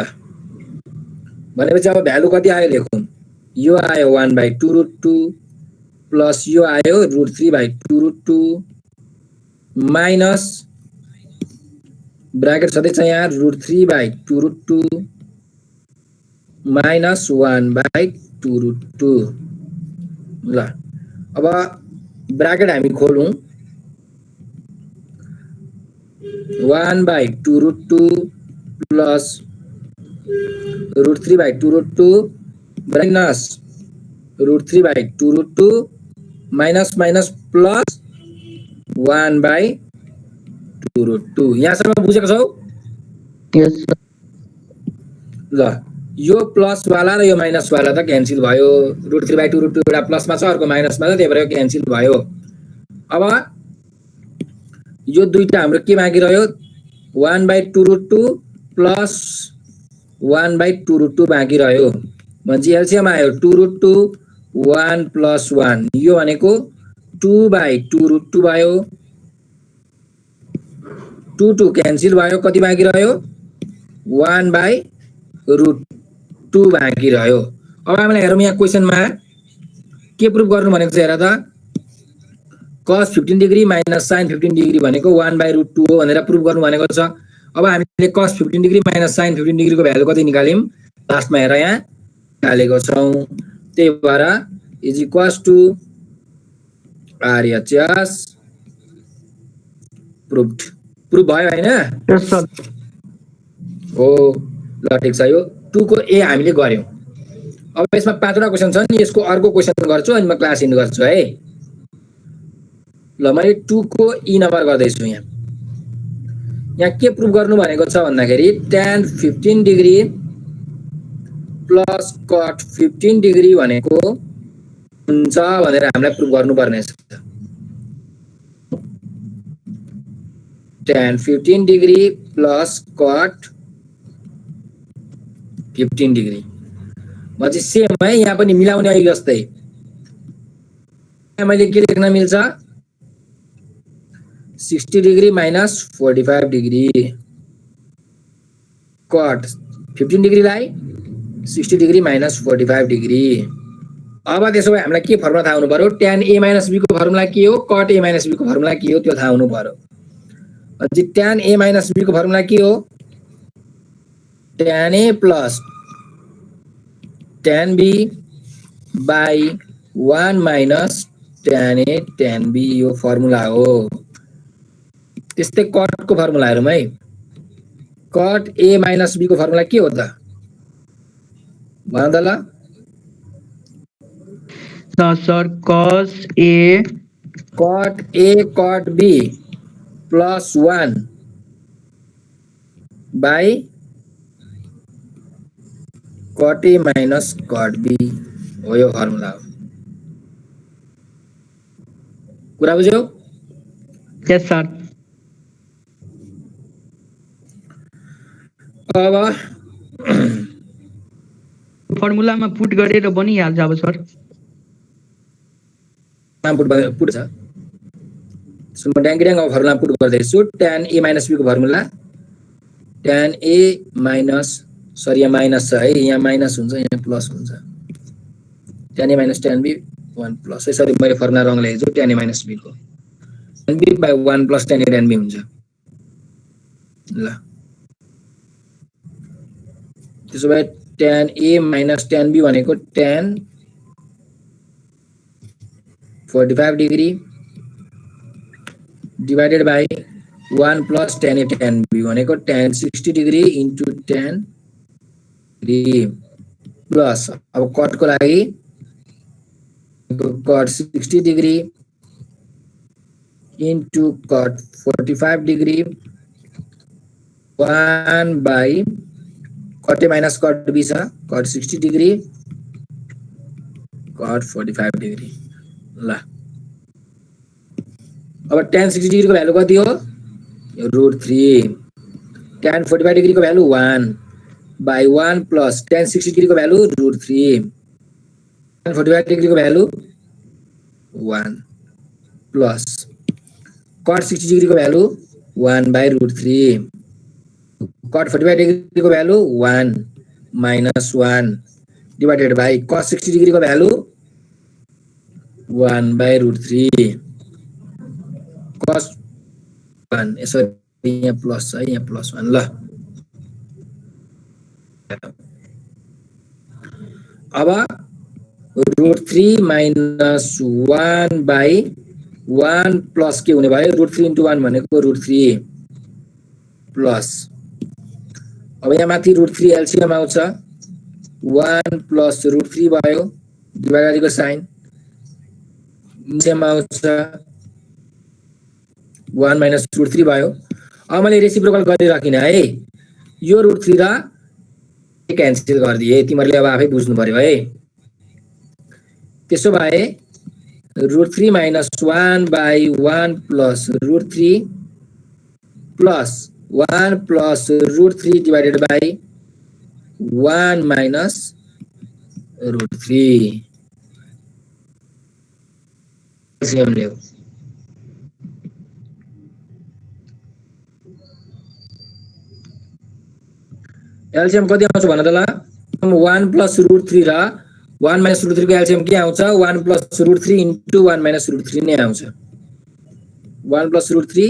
भनेपछि अब भ्यालु कति आयो लेखौं यो आयो 1/2√2 प्लस यो आयो √3/2√2 माइनस ब्राकेट सधैँ छ यहाँ √3/2√2 माइनस 1/2√2 ल अब ब्राकेट हामी खोलौं 1/2√2 plus √3/2√2 minus √3/2√2 minus minus plus 1/2√2 यहाँसम्म बुझेको छौ यस सर ल यो प्लस वाला र यो माइनस वाला त क्यान्सल भयो √3/2√2 एउटा प्लसमा छ अर्को माइनसमा छ त्यही भएर क्यान्सल भयो अब यो दुईटा हाम्रो के बाँकी रह्यो 1/2√2 प्लस 1/2√2 बाँकी रह्यो भनेपछि एलसीएम आयो 2√2 1 प्लस 1 यो भनेको 2/2√2 भयो 2 क्यान्सल भयो कति बाँकी रह्यो 1/√2 बाँकी रह्यो अब हामीलाई हेरौँ यहाँ क्वेशनमा के प्रुफ गर्नु भनेको छ हेर त cos 15 degree minus sin 15 degree भनेको 1/√2 हो भनेर प्रुफ गर्नु भनेको छ अब हामीले cos 15 degree minus sin 15 degree को भ्यालु कति निकाल्यौं लास्टमा हेर यहाँ निकालेको छौं त्यही भएर is equals to RHS proved proof भयो हैन यस सर हो ल ठीक छ यो 2 को ए हामीले गर्यौं अब यसमा पाँचवटा क्वेशन छन् यसको अर्को क्वेशन गर्छु अनि म क्लास एन्ड गर्छु है ल मैले 2 को ई नम्बर गर्दै छु यहाँ के प्रुफ गर्नु भनेको छ भन्दाखेरि tan 15 degree plus cot 15 degree भनेको हुन्छ भनेर हामीलाई प्रुफ गर्नुपर्ने छ tan 15 degree plus cot 15 degree मतलब सेम है यहाँ पनि मिलाउने अघि जस्तै मैले के लेख्न मिल्छ 60 degree minus 45 degree cot 15 degree लाई 60 डिग्री माइनस 45 डिग्री अब त्यसो भए हामीलाई के फर्मुला थाहा हुनु पर्यो tan a minus b को फर्मुला के हो cot a minus b को फर्मुला के हो त्यो थाहा हुनु पर्यो अनि tan a minus b को फर्मुला के हो tan a plus tan b by 1 minus tan a tan b यो फर्मुला हो त्यस्तै cot को फर्मुला हेरौँ है cot a minus b को फर्मुला के हो त भन त ल sir cos a cot b plus 1 by cot a minus cot b हो यो फर्मुला हो कुरा बुझ्यौ यस सर अब फर्मुलामा पुट गरेर बनिहाल्छ अब सर नाम पुट छ सो म ड्याङ फर्मुला पुट गर्दैछु tan a minus b को formula tan a minus sorry यहाँ माइनस छ है यहाँ माइनस हुन्छ यहाँ प्लस हुन्छ tan a minus tan b 1 plus है सरी मैले फर्मुला रङ लेखेछु tan a minus b को tan b by 1 plus tan a tan b हुन्छ ल त्यसो भए tan a minus tan b भनेको tan 45 degree divided by 1 plus tan a tan b भनेको tan 60 degree into tan degree plus अब cot को लागि cot 60 degree into cot 45 degree 1 by cot a minus cot b छ cot 60 degree cot 45 degree ल अब tan 60 degree को value कति हो √3 tan 45 डिग्री को value 1 by 1 plus tan 60 degree को भ्यालु √3 tan 45 डिग्री को भ्यालु 1 plus cot 60 डिग्री को भ्यालु 1 by √3 cot 45 डिग्री को value 1 minus 1 divided by cos 60 degree को भ्यालु 1 by √3 cos 1 यसरी यहाँ प्लस है यहाँ प्लस 1 ल अब √3 minus 1 by 1 plus के हुने भयो √3 into 1 भनेको √3 प्लस अब यहाँ माथि √3 एलसीएम आउँछ 1 plus √3 भयो डिभाइडको साइन एलसीएम आउँछ 1 minus √3 भयो अब मैले रेसिप्रोकल गरिराखिन है यो √3 र क्यान्सल गरिदिए तिमीहरुले अब आफै बुझ्नु पर्यो है त्यसो भए √3 minus 1 by 1 plus √3 plus 1 plus √3 divided by 1 minus √3 LCM ल्याऊ एलसीएम कति आउँछ भन त ल 1 plus √3 र 1 minus √3 को एलसीएम के आउँछ 1 plus √3 into 1 minus √3 नै आउँछ 1 plus √3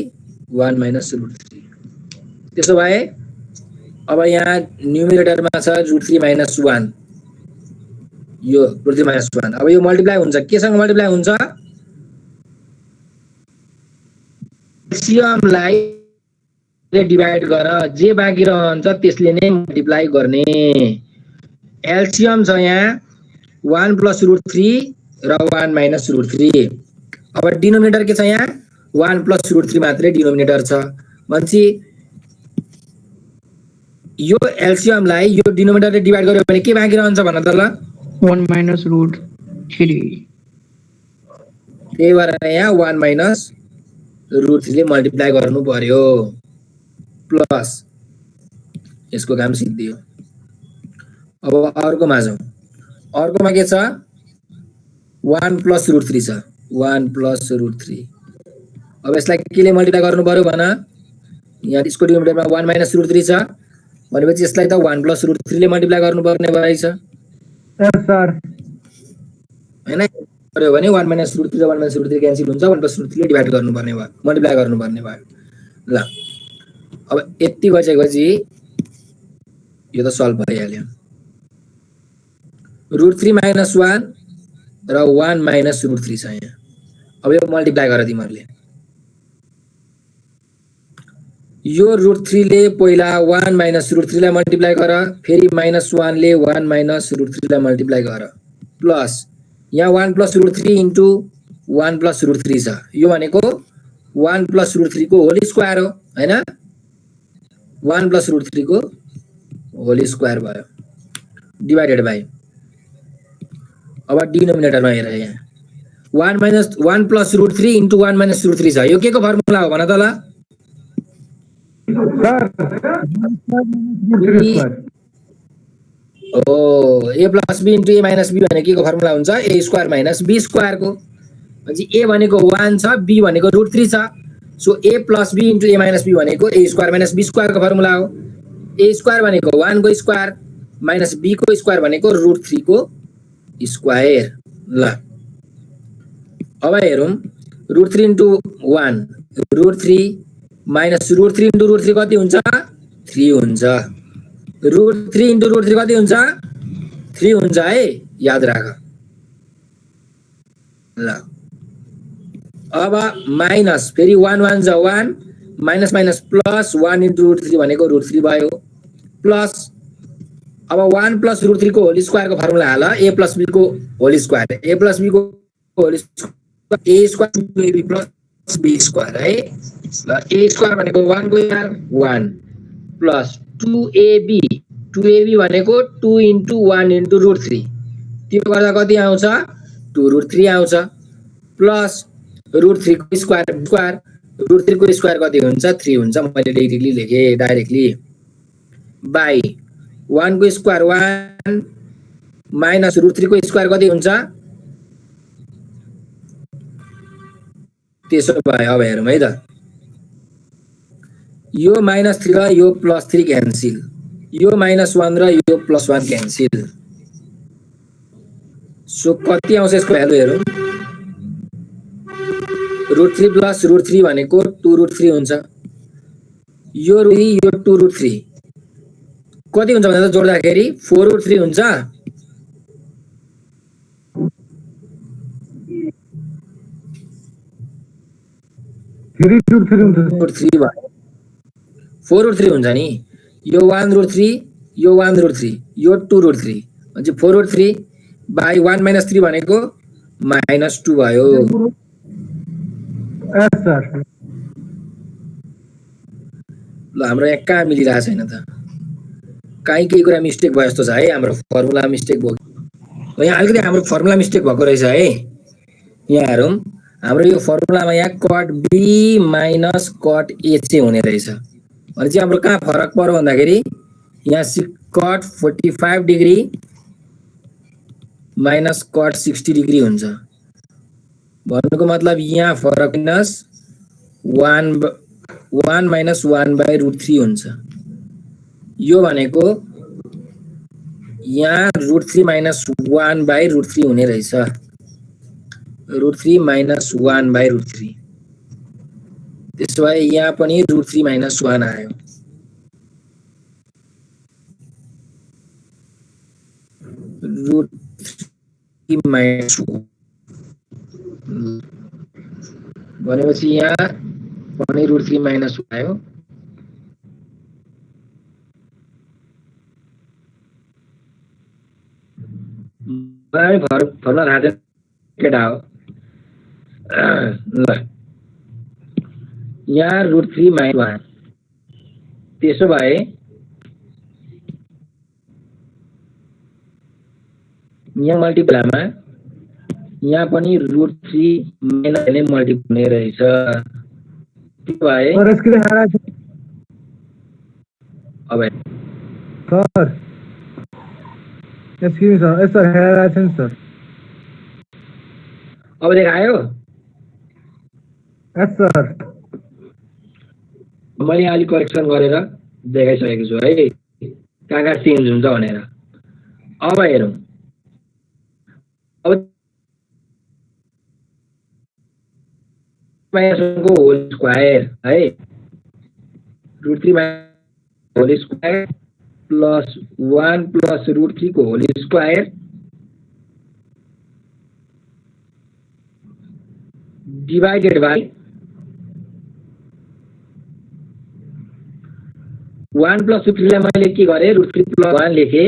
1 minus √3 त्यसो भए अब यहाँ न्युमरेटरमा छ √3 minus 1 यो √3 minus 1 अब यो मल्टिप्लाई हुन्छ केसँग मल्टिप्लाई हुन्छ एलसीएमलाई डिभाइड गर जे बाँकी रहन्छ त्यसले नै मल्टिप्लाई गर्ने एलसीएम छ यहाँ 1 plus √3 र 1 minus √3 अब डिनोमिनेटर के छ यहाँ 1 plus √3 मात्रै डिनोमिनेटर छ भन्छी यो एलसीएम लाई यो डिनोमिनेटरले डिभाइड गर्यो भने के बाँकी रहन्छ भन त ल 1 minus √3 त्यही भएर यहाँ 1 minus √3 ले मल्टिप्लाई गर्नु पर्यो प्लस यसको काम सिद्धियो अब अर्कोमा जाउँ अर्कोमा के छ 1 plus √3 छ 1 plus √3 अब यसलाई केले मल्टिप्लाई गर्नु पर्यो भन यहाँ यसको डिनोमिनेटरमा 1 minus √3 छ भनेपछि यसलाई त 1 plus √3 ले मल्टिप्लाई गर्नु पर्ने भएछ सर हैन गर्यो भने 1 minus √3 र 1 minus √3 क्यान्सल हुन्छ 1 plus √3 ले डिभाइड गर्नु पर्ने भयो मल्टिप्लाई गर्नु पर्ने भयो ल अब यति गइसकेपछि यो त सल्भ भइहाल्यो √3 minus 1 र 1 minus √3 छ यहाँ अब यो मल्टिप्लाई गर तिमीहरुले यो √3 ले पहिला 1 minus √3 लाई मल्टिप्लाई गर फेरि -1 ले 1 minus √3 लाई मल्टिप्लाई गर प्लस यहाँ 1 plus √3 into 1 plus √3 छ यो भनेको 1 plus √3 को होल स्क्वायर हो हैन 1 plus √3 को होल स्क्वायर भयो डिवाइडेड बाइ अब डिनोमिनेटरमा हेर यहाँ 1 plus √3 into 1 minus √3 छ यो के को फर्मुला हो भन त ल ओ a plus b into a minus b भने के को फर्मुला हुन्छ a square minus b square को भनेपछि a भनेको 1 छ b भनेको √3 छ so a plus b into a minus b भनेको a square minus b square को फर्मुला हो a स्क्वायर भनेको 1 को स्क्वायर minus b को स्क्वायर भनेको √3 को स्क्वायर ल अब हेरौं √3 into 1 √3 minus √3 into √3 कति हुन्छ 3 हुन्छ √3 into √3 कति हुन्छ 3 हुन्छ है याद राख ल अब माइनस फेरि 1 1 जा 1 माइनस माइनस प्लस 1 into √3 भनेको √3 भयो प्लस अब 1 plus √3 को होल स्क्वायर को फर्मुला हाल a plus b को whole square a plus b को whole square a square b plus b square है ल a स्क्वायर भनेको 1 को स्क्वायर 1 प्लस 2ab भनेको 2 into 1 into √3 त्यो गर्दा कति आउँछ 2 √3 आउँछ प्लस √3 को स्क्वायर √3 को स्क्वायर कति हुन्छ 3 हुन्छ मैले डाइरेक्टली लेखे डाइरेक्टली बाइ 1 को स्क्वायर 1 माइनस √3 को स्क्वायर कति हुन्छ त्यसो भए अब हेरौँ है त यो -3 र यो +3 क्यान्सल यो -1 र यो +1 क्यान्सल सो कति आउँछ यसको भ्यालु हेरौँ √3 प्लस √3 भनेको 2√3 हुन्छ यो √3 यो 2√3 कति हुन्छ भन्दा जोड्दाखेरि 4√3 हुन्छ 4√3 हुन्छ नि यो 1√3 यो 1√3 यो 2√3 अनि 4√3 बाइ 1 - 3 भनेको -2 भयो सर ल हाम्रो यहाँ कहाँ मिलिरहेको छैन त काहीँ केही कुरा मिस्टेक भयो जस्तो छ है हाम्रो फर्मुला मिस्टेक भयो यहाँ अलिकति हाम्रो फर्मुला मिस्टेक भएको रहेछ है यहाँ हेरौँ हाम्रो यो फर्मुलामा यहाँ cot b minus cot a चाहिँ हुने रहेछ अनि चाहिँ हाम्रो कहाँ फरक पर्यो भन्दाखेरि यहाँ cot 45 degree minus cot 60 degree हुन्छ भन्नुको मतलब यहाँ फरक माइनस 1 माइनस 1/√3 हुन्छ यो भनेको यहाँ √3 माइनस 1/√3 हुने रहेछ √3 माइनस 1/√3 त्यसो भए यहाँ पनि √3 माइनस 1 आयो √3 माइनस 1 भनेपछि यहाँ पनि √3 माइनस 1 आयो मलाई फर्मुला थाहा छैन केटा हो ल यहाँ √3 माइनस 1 त्यसो भए यहाँ मल्टिप्लाईमा यहाँ पनि √3 माइनस ले मल्टिप्लाई हुने रहेछ त्यो भए सर यसको हेरा अब सर एक्सक्यूज सर सर हेरा छ सर अब देखायो यस सर मैले अलि करेक्सन गरेर देखाइसकेको छु है कहाँ चेन्ज हुन्छ भनेर अब हेरौँ अब को होल स्क्वायर है √3 होल स्क्वायर प्लस 1 प्लस √3 को whole square divided by 1 plus √3 लाई मैले के गरेँ √3 प्लस 1 लेखेँ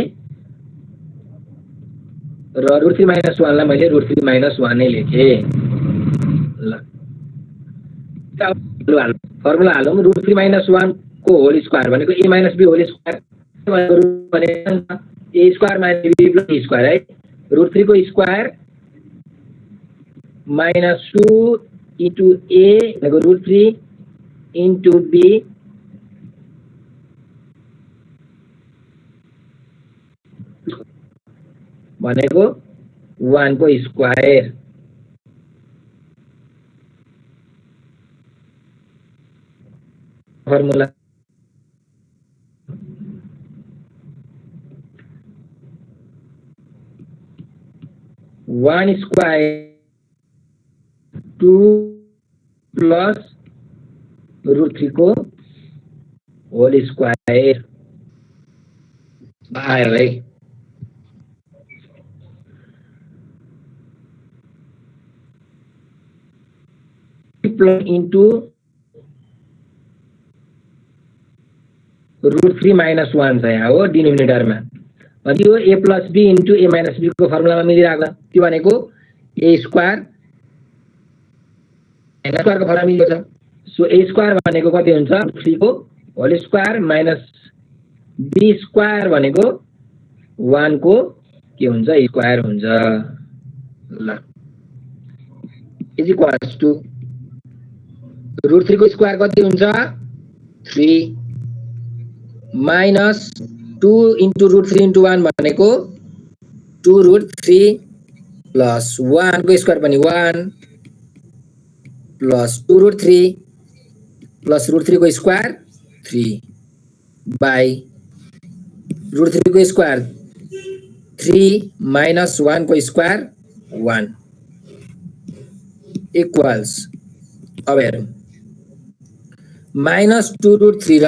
र √3 माइनस 1 लाई मैले √3 माइनस 1 नै लेखेँ ल फर्मुला हालौँ √3 माइनस 1 को होल स्क्वायर भनेको a minus b whole square भने a square minus b plus b square है √3 को स्क्वायर माइनस 2 इन्टु a भनेको √3 इन्टु b भनेको 1 को स्क्वायर फर्मुला 1 स्क्वायर 2 प्लस √3 को होल स्क्वायर आयो है प्लस इन्टु √3 माइनस 1 छ यहाँ हो डिनोमिनेटरमा अनि यो a plus b into a minus b को फर्मुलामा मिलिरहेको त्यो भनेको a स्क्वायर n स्क्वायर को फर्मुला मिलेको छ सो a स्क्वायर भनेको कति हुन्छ 3 को whole square minus b square भनेको 1 को के हुन्छ स्क्वायर हुन्छ ल इज इक्वल्स टु √3 को स्क्वायर कति हुन्छ 3 माइनस 2 इन्टु √3 इन्टु 1 भनेको 2√3 प्लस 1 को स्क्वायर पनि 1 प्लस 2√3 प्लस √3 को स्क्वायर 3 बाई √3 को स्क्वायर 3 माइनस 1 को स्क्वायर 1 इक्वल्स अब हेरौँ माइनस 2√3 र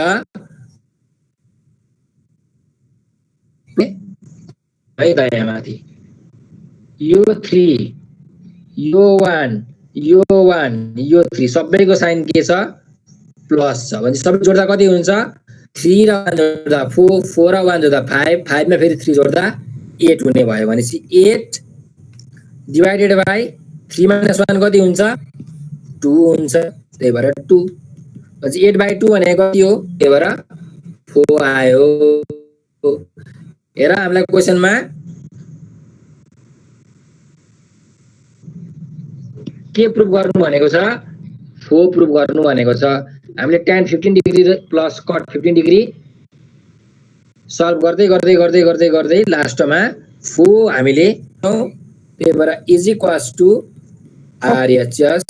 है त यहाँ माथि यो 3 यो 1 यो 1 यो 3 सबैको साइन के छ प्लस छ भने सबै जोड्दा कति हुन्छ 3 र 1 जोड्दा 4 4 र 1 जोड्दा 5 5 मा फेरि 3 जोड्दा 8 हुने भयो भनेपछि 8 डिवाइडेड बाइ 3 माइनस 1 कति हुन्छ 2 हुन्छ त्यही भएर 2 भनेपछि 8/2 भनेको कति हो त्यही भएर 4 आयो हेर हामीलाई क्वेशनमा के प्रुफ गर्नु भनेको छ 4 प्रुफ गर्नु भनेको छ हामीले tan 15 degree plus cot 15 degree solve गर्दै गर्दै गर्दै गर्दै गर्दै लास्टमा 4 हामीले त्यही भएर is equals to RHS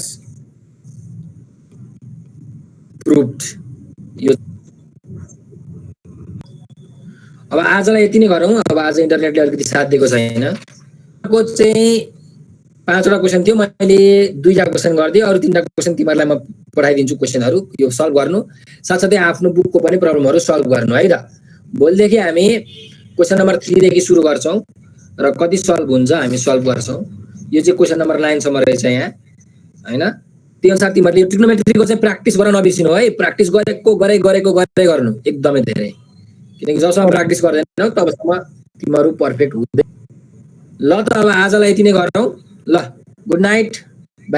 proved यो अब आजलाई यति नै गरौँ अब आज इन्टरनेटले अलिकति साथ दिएको छैन को चाहिँ 5 वटा क्वेशन थियो मैले 2 टा क्वेशन गर्दै अरु 3 टा क्वेशन तिमीहरुलाई म पठाइदिन्छु क्वेशनहरु यो सल्भ गर्नु साथसाथै आफ्नो बुकको पनि प्रब्लमहरु सल्भ गर्नु है त भोलिदेखि हामी क्वेशन नम्बर 3 देखि सुरु गर्छौं र कति सल्भ हुन्छ हामी सल्भ गर्छौं यो चाहिँ क्वेशन नम्बर 9 सम्म रहेछ यहाँ हैन त्यही अनुसार तिमीहरुले ट्रिग्नोमेट्रीको चाहिँ प्र्याक्टिस गर्न नबिर्सिनु है प्र्याक्टिस गरेको गर्नु एकदमै धेरै किनकि जबसम्म प्र्याक्टिस गर्दैनौ तबसम्म तिमीहरु पर्फेक्ट हुँदैन ल त अब आजलाई यति नै गरौँ ल गुड नाइट